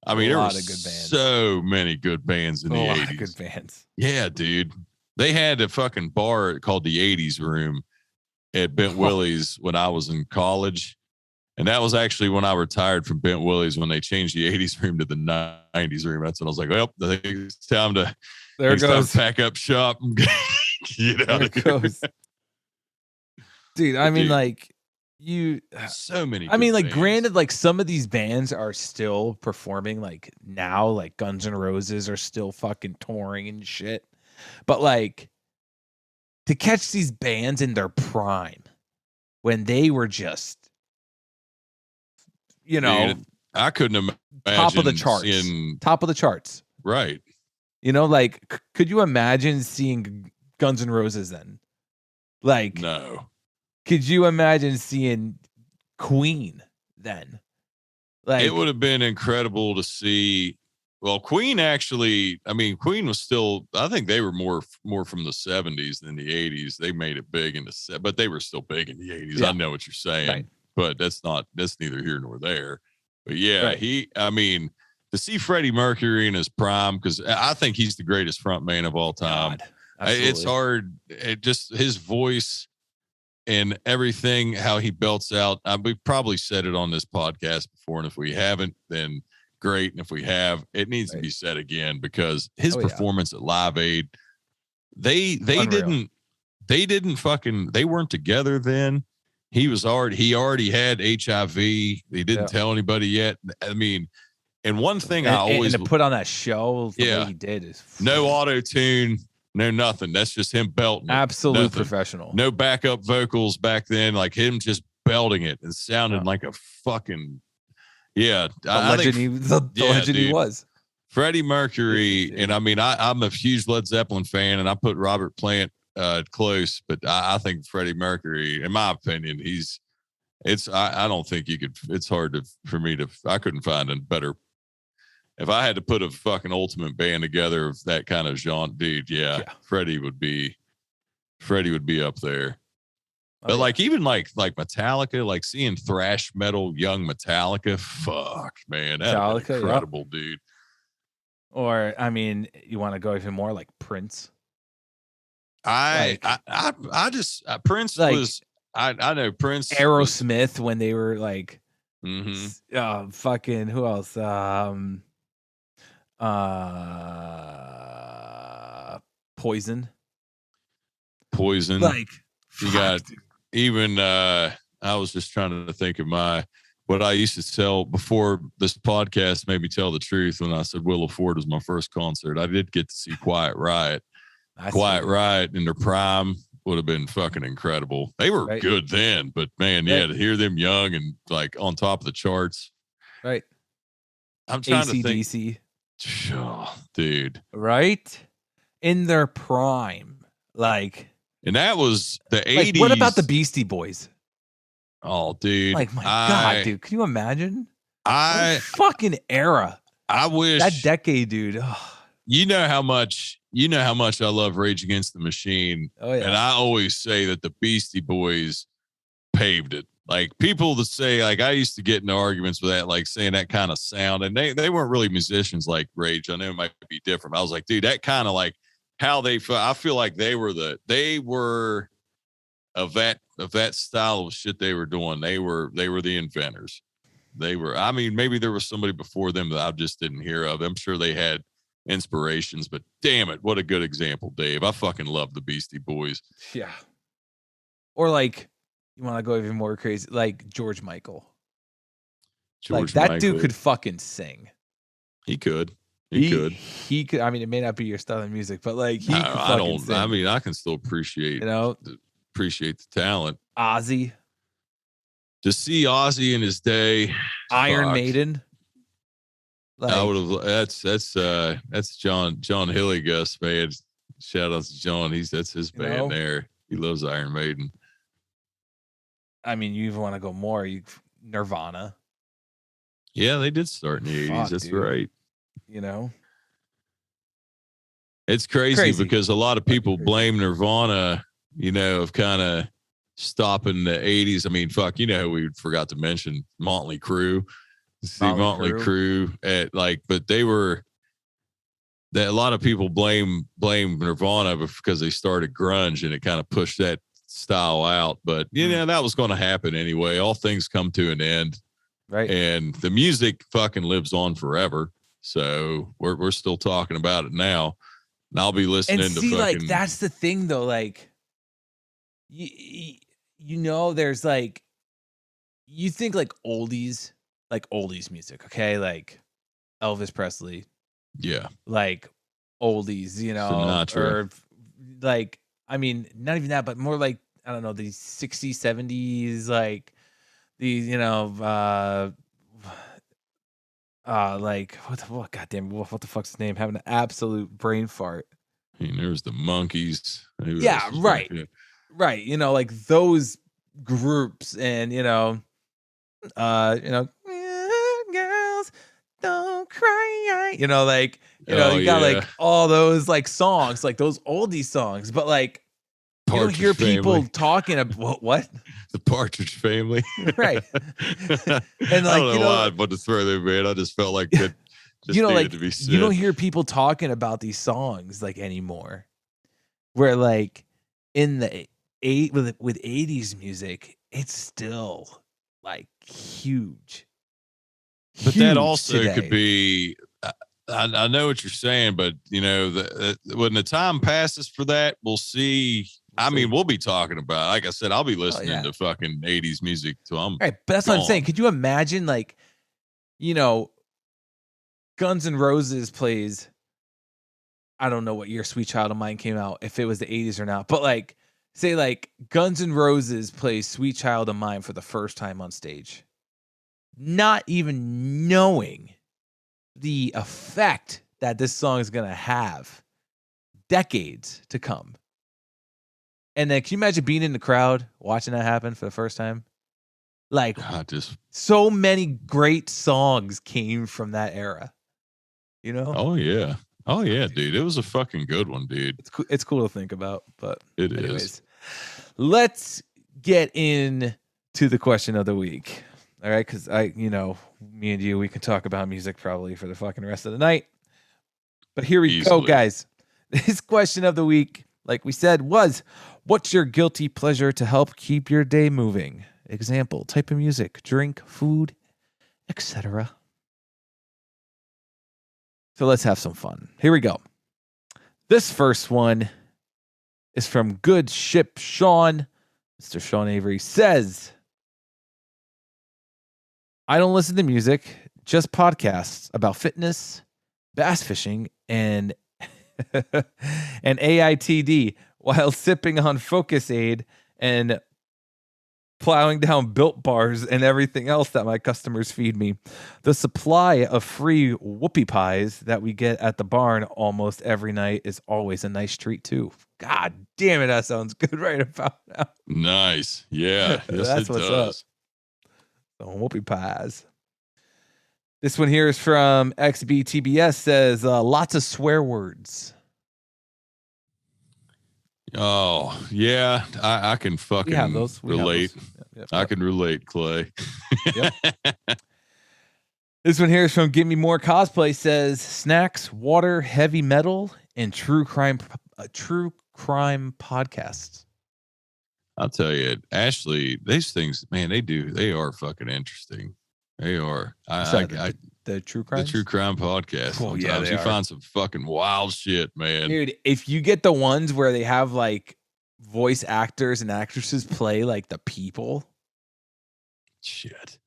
I mean, there were so many good bands in the 80s. A lot of good bands. Yeah, dude. They had a fucking bar called the 80s Room at Bent Willie's when I was in college. And that was actually when I retired from Bent Willie's when they changed the 80s Room to the 90s Room. That's when I was like, well, I think it's time to pack up shop and get out of here. Dude, I mean, like, so many. I mean, like, granted, like, some of these bands are still performing, like, now, like, Guns N' Roses are still fucking touring and shit. But, like, to catch these bands in their prime when they were just, you know, dude, I couldn't imagine top of the charts. Right. You know, like, could you imagine seeing Guns N' Roses then? Like, no. Could you imagine seeing Queen then? Like, it would have been incredible to see. Well, Queen actually, I mean, Queen was still, I think they were more from the 70s than the 80s. They made it big in the, but they were still big in the 80s. Yeah. I know what you're saying, but that's neither here nor there. But yeah, I mean, to see Freddie Mercury in his prime, because I think he's the greatest frontman of all time. It's hard. It just, his voice and everything, how he belts out. We've probably said it on this podcast before, and if we haven't, then great. And if we have, it needs to be said again, because his performance at Live Aid, they weren't together then. He already had HIV. He didn't tell anybody yet. I mean, and one thing and to put on that show the way he did is no auto tune, no nothing. That's just him belting. Absolute professional. No backup vocals back then, like him just belting it and sounding like a fucking the legend he was. Freddie Mercury, and I mean, I'm a huge Led Zeppelin fan, and I put Robert Plant close, but I think Freddie Mercury, in my opinion, I don't think you could. It's hard for me to. I couldn't find a better. If I had to put a fucking ultimate band together of that kind of genre, dude, Freddie would be up there. But like even like Metallica, like seeing thrash metal young Metallica, fuck man, that's incredible, dude. Or I mean, you want to go even more like Prince? I just Prince like, was I know Prince Aerosmith when they were like fucking who else? Poison. Like You got even I was just trying to think of what I used to tell before this podcast made me tell the truth when I said Willow Ford was my first concert. I did get to see Quiet Riot. Quiet Riot in their prime would have been fucking incredible. They were good then, but man, to hear them young and like on top of the charts. Right. I'm trying to think. Oh, dude. Right? In their prime. Like, and that was the 80s. What about the Beastie Boys? Oh, dude. Like, my God, dude. Can you imagine? What fucking era. I wish that decade, dude. Oh. You know how much I love Rage Against the Machine. Oh, yeah. And I always say that the Beastie Boys paved it. Like people that say, like I used to get into arguments with that, like saying that kind of sound, and they weren't really musicians like Rage. I know it might be different. I was like, dude, that kind of like how I feel like they were of that style of shit they were doing. They were the inventors. I mean, maybe there was somebody before them that I just didn't hear of. I'm sure they had inspirations, but damn it, what a good example, Dave. I fucking love the Beastie Boys. Yeah. Or like, you want to go even more crazy, like George Michael. That dude could fucking sing. He could. He could. I mean, it may not be your style of music, but like he could fucking sing. I mean, I can still appreciate the talent. Ozzy. To see Ozzy in his day, Iron Maiden. Like, I would have. That's John Hilligus, man. Shout out to John. That's his band there. He loves Iron Maiden. I mean, you even want to go more? Nirvana. Yeah, they did start in the 80s. That's dude. Right. You know, it's crazy because a lot of people blame Nirvana. You know, of kind of stopping the 80s. I mean, fuck. You know, we forgot to mention Motley Crue. Motley Crue at but they were that a lot of people blame Nirvana because they started grunge and it kind of pushed that style out. But you know, that was going to happen anyway. All things come to an end, right? And the music fucking lives on forever. So we're still talking about it now. And I'll be listening to fucking. Like that's the thing though. Like, you know, there's like, you think like oldies music, okay? Like Elvis Presley. Yeah. Like oldies, you know. Sinatra. Or like, I mean, not even that, but more like, I don't know, these 60s, 70s, like these, you know, like what goddamn what the fuck's his name? Having an absolute brain fart. I mean, there's the Monkees. Yeah, right. Right. You know, like those groups and you know, girls don't cry. You know, like you got like all those like songs, like those oldie songs, but like you don't hear people talking about what? The Partridge Family. Right. And like I don't know why I'd want to throw them in. I just felt like that you know, like you don't hear people talking about these songs like anymore. Where like in the with 80s music, it's still like huge. But that also could be I know what you're saying, but you know, when the time passes for that, we'll see. I mean, we'll be talking about, like I said, I'll be listening to fucking 80s music till I'm right. But that's what I'm saying. Could you imagine, like, you know, Guns N' Roses plays, I don't know what year Sweet Child of Mine came out, if it was the 80s or not, but like, say like Guns N' Roses plays Sweet Child of Mine for the first time on stage, not even knowing the effect that this song is going to have decades to come. And then can you imagine being in the crowd watching that happen for the first time? Like, so many great songs came from that era, you know? Oh yeah, dude. It was a fucking good one, dude. It's cool to think about, but anyways, is. Let's get in to the question of the week. All right, because me and you, we can talk about music probably for the fucking rest of the night. But here we go, guys. This question of the week, like we said, was what's your guilty pleasure to help keep your day moving? Example, type of music, drink, food, etc. So let's have some fun. Here we go. This first one is from Good Ship Sean. Mr. Sean Avery says, I don't listen to music, just podcasts about fitness, bass fishing, and and AITD while sipping on Focus Aid and plowing down Built Bars and everything else that my customers feed me. The supply of free whoopie pies that we get at the barn almost every night is always a nice treat too. God damn it, that sounds good right about now. Nice. Yeah. Yes, That's it what's does. The whoopie pies. This one here is from XBTBS, says lots of swear words. Oh, yeah. I can fucking We have those. relate. Yep. I can relate, Clay. Yep. This one here is from Give Me More Cosplay, says snacks, water, heavy metal, and true crime podcasts. I'll tell you, Ashley, these things, man, they are fucking interesting. They are. The true crime? The true crime podcast. Oh, yeah, Sometimes they you are. find some fucking wild shit, man. Dude, if you get the ones where they have like voice actors and actresses play like the people, Shit.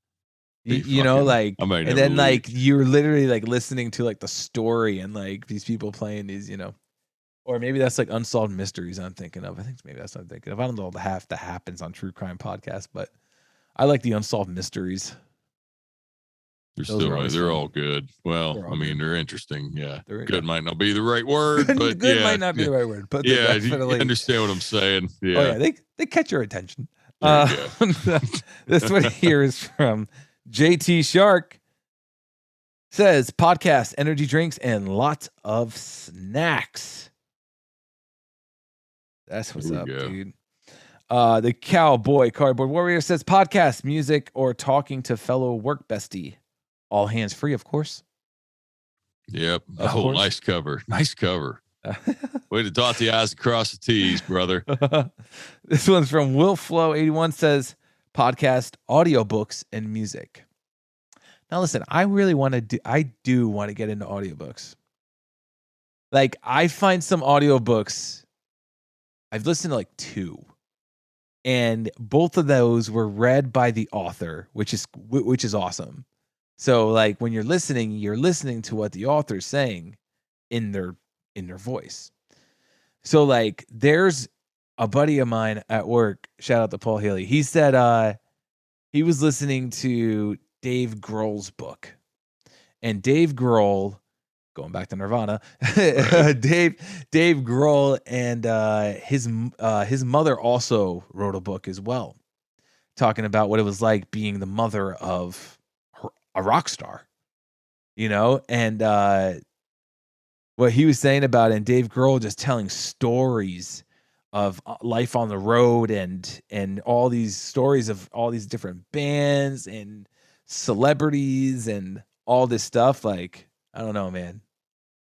you know, like, I might and never then leave. like you're literally like listening to like the story and like these people playing these, you know, or maybe that's like unsolved mysteries I'm thinking of. I think maybe that's what I'm thinking of. I don't know all the half that happens on true crime podcasts, but I like the unsolved mysteries. They're all good. Well, They're all I mean, good. they're interesting. Yeah. They're- Good might not be the right word, but good yeah. might not be the right word, but Yeah, they you definitely understand what I'm saying. Yeah. Oh yeah, they catch your attention. There you This one here is from JT Shark. Says podcast, energy drinks, and lots of snacks. That's what's Here up, we go. dude. The Cowboy Cardboard Warrior says podcast, music, or talking to fellow work bestie. All hands free, of course. Yep. Of Oh, course. nice cover. Nice cover. Way to dot the I's across the T's, brother. This one's from WillFlow81, says podcast, audiobooks, and music. Now listen, I do want to get into audiobooks. Like I find some audiobooks, I've listened to like 2. And both of those were read by the author, which is awesome. So like when you're listening to what the author's saying in their voice. So like there's a buddy of mine at work, shout out to Paul Haley. He said he was listening to Dave Grohl's book. And Dave Grohl, going back to Nirvana, Right. Dave Grohl and his mother also wrote a book as well, talking about what it was like being the mother of a rock star, you know, and what he was saying about it, and Dave Grohl just telling stories of life on the road and all these stories of all these different bands and celebrities and all this stuff. Like, I don't know, man.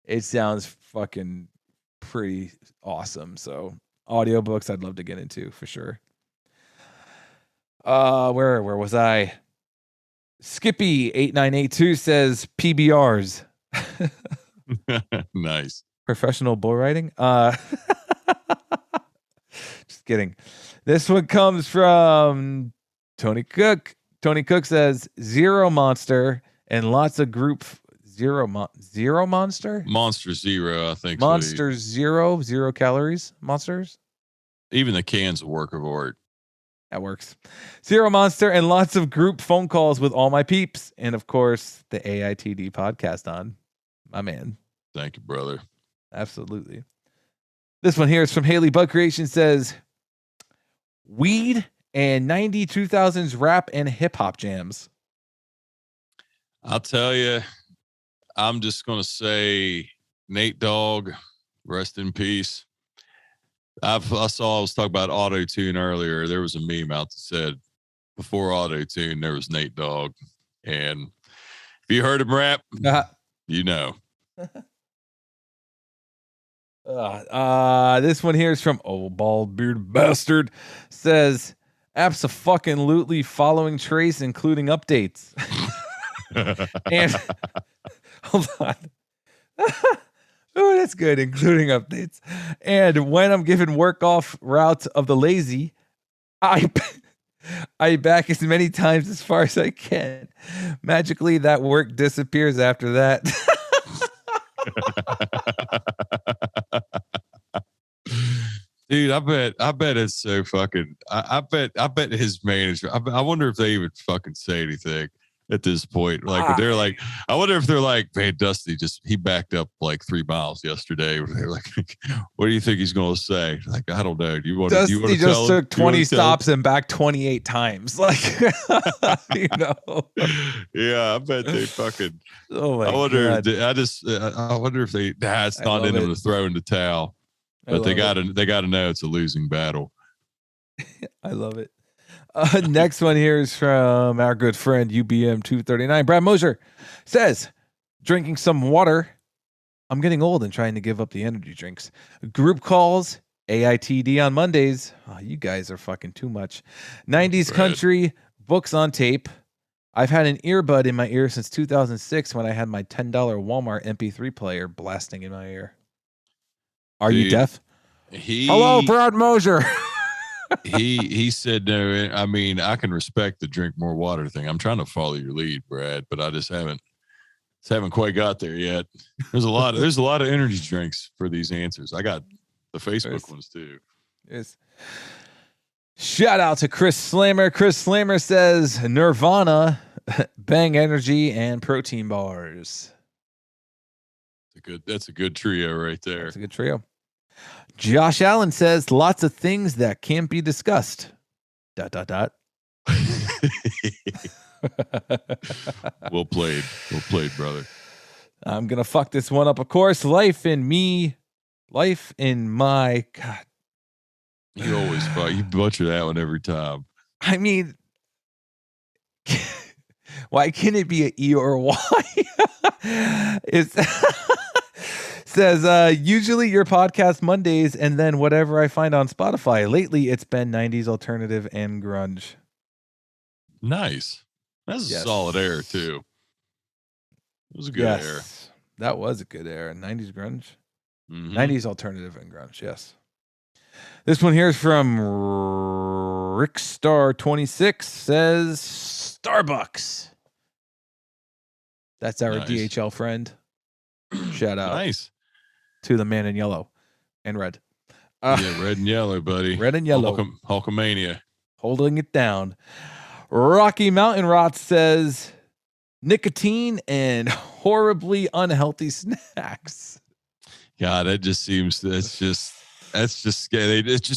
It sounds fucking pretty awesome. So audiobooks I'd love to get into for sure. Where was I? Skippy8982 says PBRs. Nice. Professional bull riding. Just kidding. This one comes from Tony Cook. Tony Cook says Zero Monster and lots of group Zero Monster? Monster Zero, I think. Monster zero calories. Monsters? Even the can's a work of art. That works. Zero Monster and lots of group phone calls with all my peeps. And of course, the AITD podcast on. My man. Thank you, brother. Absolutely. This one here is from Haley Bug Creation, says weed and 2000s rap and hip hop jams. I'll tell you, I'm just going to say Nate Dogg, rest in peace. I was talking about auto-tune earlier. There was a meme out that said before auto-tune, there was Nate Dogg. And if you heard him rap, you know. This one here is from bald beard bastard. Says, abso-fucking-lutely following Trace, including updates. And hold on. Oh, that's good, including updates. And when I'm given work off routes of the lazy, I back as many times as far as I can. Magically, that work disappears after that. Dude, I bet it's so fucking. I bet his manager. I wonder if they even fucking say anything at this point. Like they're like, I wonder if they're like, man, Dusty he backed up like 3 miles yesterday. They're like, what do you think he's going to say? Like, I don't know. Do you want to? Dusty just took 20 stops and back 28 times. Like, you know. Yeah, I bet they fucking. Oh my I wonder. God. I wonder if they. Nah, it's not in them to throw in the towel. But they got to know it's a losing battle. I love it. Next one here is from our good friend UBM 239. Brad Mosier says, drinking some water. I'm getting old and trying to give up the energy drinks. Group calls, AITD on Mondays. Oh, you guys are fucking too much. 90s country, books on tape. I've had an earbud in my ear since 2006 when I had my $10 Walmart MP3 player blasting in my ear. Are you deaf? Hello, Brad Mosier. he said no. I mean, I can respect the drink more water thing. I'm trying to follow your lead, Brad, but I just haven't quite got there yet. There's a lot of energy drinks for these answers. I got the Facebook ones too. Yes. Shout out to Chris Slammer. Chris Slammer says Nirvana, Bang Energy, and protein bars. That's a good trio right there. That's a good trio. Josh Allen says lots of things that can't be discussed. ... Well played, brother. I'm gonna fuck this one up. Of course, life in my God. You always fuck. You butcher that one every time. I mean, why can't it be an E or a Y? It's says usually your podcast Mondays and then whatever I find on Spotify. Lately, it's been 90s alternative and grunge. Nice. That's a solid air too. It was a good air. That was a good air. 90s grunge, 90s alternative and grunge. Yes. This one here is from Rickstar26. Says Starbucks. That's our DHL friend. Shout out. Nice. To the man in yellow and red. Yeah, red and yellow, buddy. Red and yellow. Hulkamania. Holding it down. Rocky Mountain Rot says nicotine and horribly unhealthy snacks. God, it just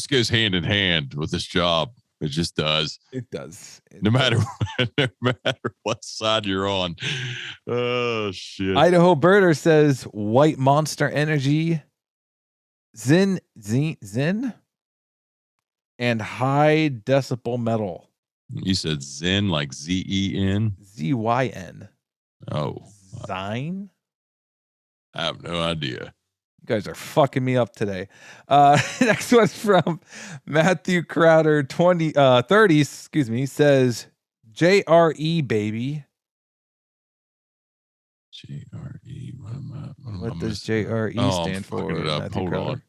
goes hand in hand with this job. It just does. It does. No matter what side you're on. Oh shit. Idaho Birder says White Monster Energy, Zin, and high decibel metal. You said Zen like ZEN? ZYN. Oh. Zine? I have no idea. You guys are fucking me up today. Next one's from Matthew Crowder 30, says JRE baby. JRE. What does JRE stand for? Hold on.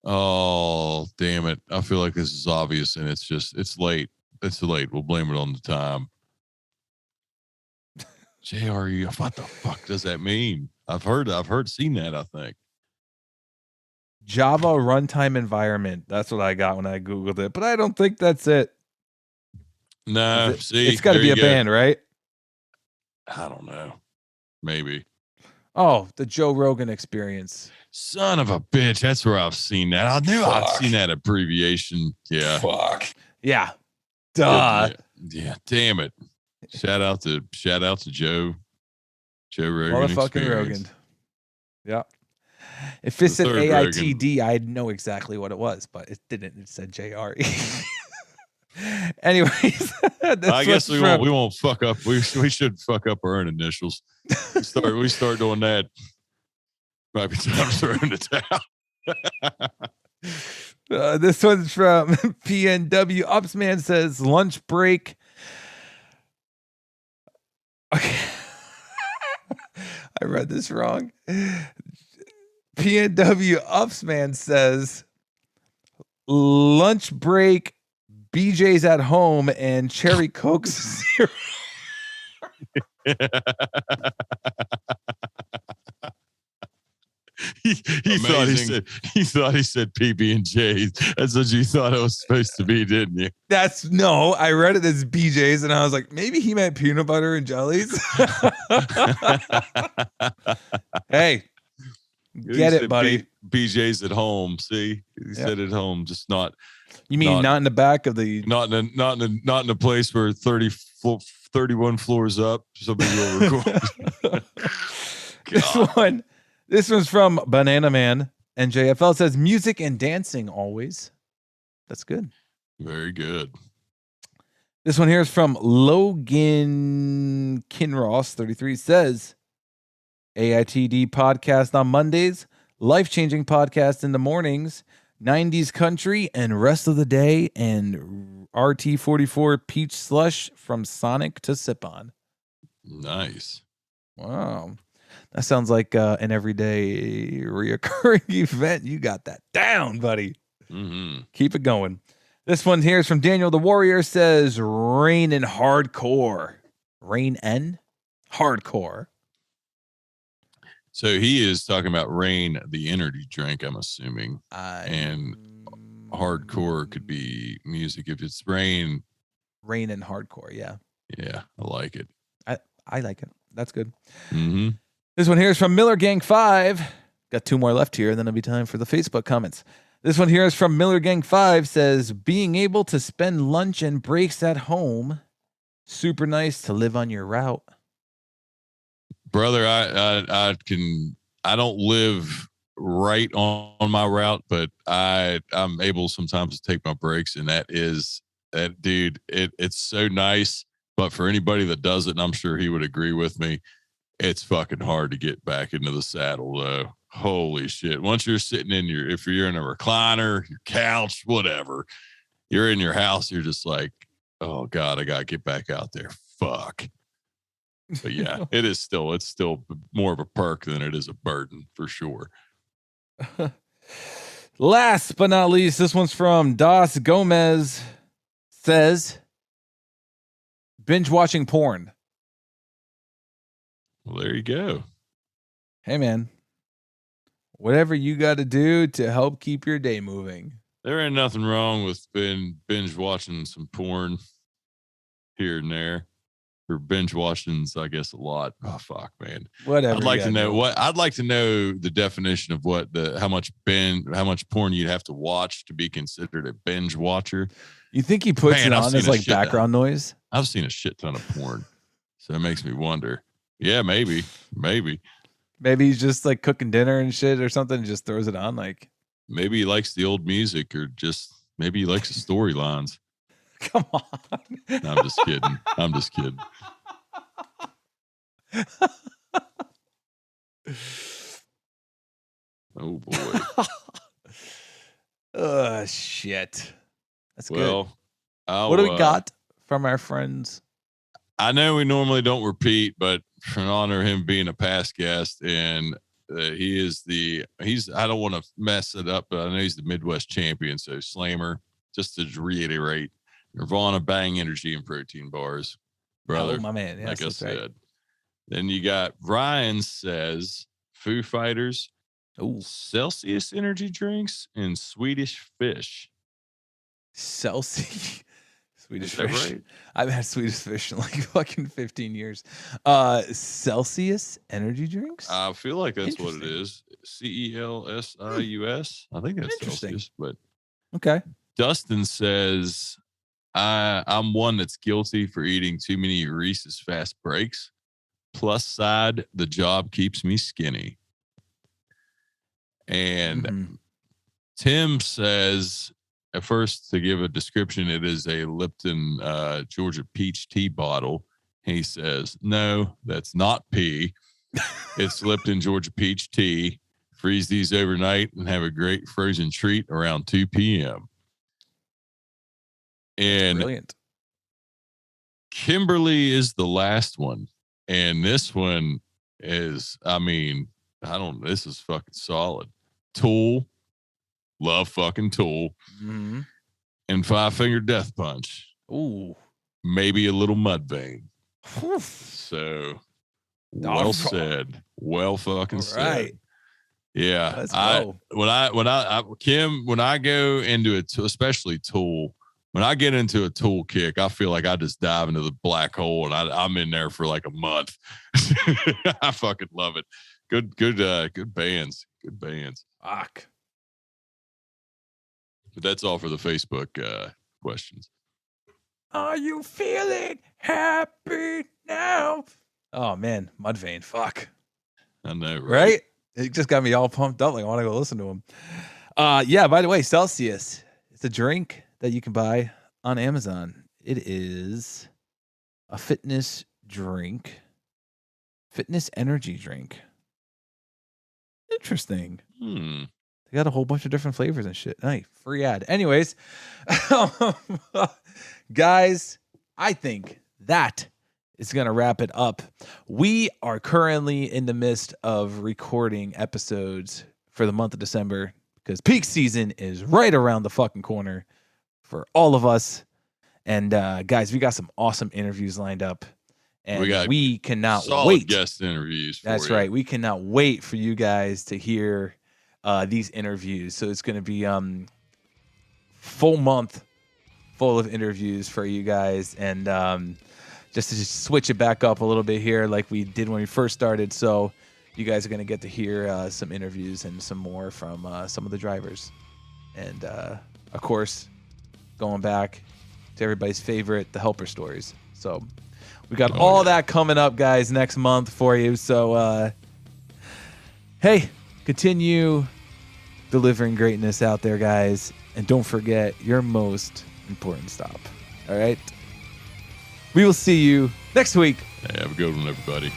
Oh, damn it. I feel like this is obvious and it's late. It's late. We'll blame it on the time. JRE. What the fuck does that mean? I've seen that, I think. Java runtime environment. That's what I got when I Googled it, but I don't think that's it. No, it's got to be a band, right? I don't know. Maybe. Oh, the Joe Rogan Experience. Son of a bitch. That's where I've seen that. I knew I'd seen that abbreviation. Yeah. Fuck. Yeah. Duh. Yeah. Damn it. Shout out to Joe Rogan. Motherfucking Rogan. Yeah. If it said AITD, I'd know exactly what it was, but it didn't. It said JRE. Anyways, I guess we won't fuck up. We should fuck up our own initials. We start doing that. Might be time to throw in the towel. This one's from PNW. Upsman says lunch break. Okay. I read this wrong. PNW Upsman says lunch break, BJ's at home, and cherry Coke zero. he thought he said PB and J. That's what you thought it was supposed to be, didn't you? No, I read it as BJ's and I was like, maybe he meant peanut butter and jellies. Hey, get it, buddy. BJ's at home. See, he said at home, just not. You mean not in the back of the? Not in a place where 31 floors up. Somebody will record. This one's from Banana Man. And JFL says music and dancing always. That's good. Very good. This one here is from Logan Kinross 33. Says AITD podcast on Mondays, life-changing podcast in the mornings, 90s country and rest of the day, and RT44 peach slush from Sonic to sip on. Nice. Wow. That sounds like an everyday reoccurring event. You got that down, buddy. Mm-hmm. Keep it going. This one here is from Daniel the Warrior. Says rain and hardcore. Rain and hardcore. So he is talking about Rain, the energy drink, I'm assuming. And hardcore could be music. If it's Rain and hardcore, yeah. Yeah, I like it. I like it. That's good. Mm-hmm. This one here is from Miller Gang 5. Got 2 more left here, and then it'll be time for the Facebook comments. This one here is from Miller Gang 5. Says, being able to spend lunch and breaks at home. Super nice to live on your route. Brother, I don't live right on my route, but I'm able sometimes to take my breaks, and dude, it's so nice. But for anybody that does it, and I'm sure he would agree with me, it's fucking hard to get back into the saddle though. Holy shit. Once you're sitting if you're in a recliner, your couch, whatever, you're in your house, you're just like, oh God, I got to get back out there. Fuck. But yeah, it's still more of a perk than it is a burden for sure. Last but not least, this one's from Das Gomez. Says, binge watching porn. Well, there you go. Hey, man. Whatever you got to do to help keep your day moving. There ain't nothing wrong with binge watching some porn here and there. Or binge watching's, I guess, a lot. Oh fuck, man. Whatever. I'd like to know the definition of how much porn you'd have to watch to be considered a binge watcher. You think he puts it on as like background noise? I've seen a shit ton of porn, so it makes me wonder. Yeah, maybe. Maybe he's just like cooking dinner and shit or something and just throws it on. Like maybe he likes the old music, or just maybe he likes the storylines. Come on. No, I'm just kidding. Oh boy. Oh shit. That's good. What do we got from our friends? I know we normally don't repeat, but in honor of him being a past guest, and he's I don't want to mess it up, but I know he's the Midwest champion. So Slammer, just to reiterate, Nirvana, Bang Energy, and protein bars, brother. Oh, my man. Yes, like I said. Right. Then you got Ryan says Foo Fighters, Celsius energy drinks, and Swedish Fish. Swedish fish. Right? I've had Swedish fish in like fucking 15 years. Celsius energy drinks? I feel like that's what it is. CELSIUS. I think that's Celsius, but okay. Dustin says, I'm one that's guilty for eating too many Reese's fast breaks. Plus side, the job keeps me skinny. And Tim says, at first, to give a description, it is a Lipton Georgia peach tea bottle. He says, no, that's not pee. It's Lipton Georgia peach tea, Freeze these overnight and have a great frozen treat around 2 p.m. And Brilliant. Kimberly is the last one. And this one is, I mean, this is fucking solid. Tool. Love fucking Tool. Mm-hmm. And Five Finger Death Punch. Ooh. Maybe a little Mudvayne. Whew. So well said. Well fucking said. Yeah. Let's go. When I go into it, especially Tool, when I get into a Tool kick, I feel like I just dive into the black hole and I'm in there for like a month. I fucking love it. Good bands. Good bands. Fuck. But that's all for the Facebook questions. Are you feeling happy now? Oh man, Mudvayne. Fuck. I know, Right? It just got me all pumped up. Like I want to go listen to him. Yeah, by the way, Celsius. It's a drink that you can buy on Amazon. It is a fitness drink. Fitness energy drink. Interesting. They got a whole bunch of different flavors and shit. Hey, free ad. Anyways, guys, I think that is going to wrap it up. We are currently in the midst of recording episodes for the month of December because peak season is right around the fucking corner for all of us. And guys, we got some awesome interviews lined up. And we cannot wait. Guest interviews. That's right. We cannot wait for you guys to hear these interviews. So it's going to be full month full of interviews for you guys. And just to switch it back up a little bit here like we did when we first started. So you guys are going to get to hear some interviews and some more from some of the drivers. And, of course, going back to everybody's favorite, the helper stories. So we got all that coming up, guys, next month for you. So, hey, continue delivering greatness out there, guys. And don't forget your most important stop. All right? We will see you next week. Hey, have a good one, everybody.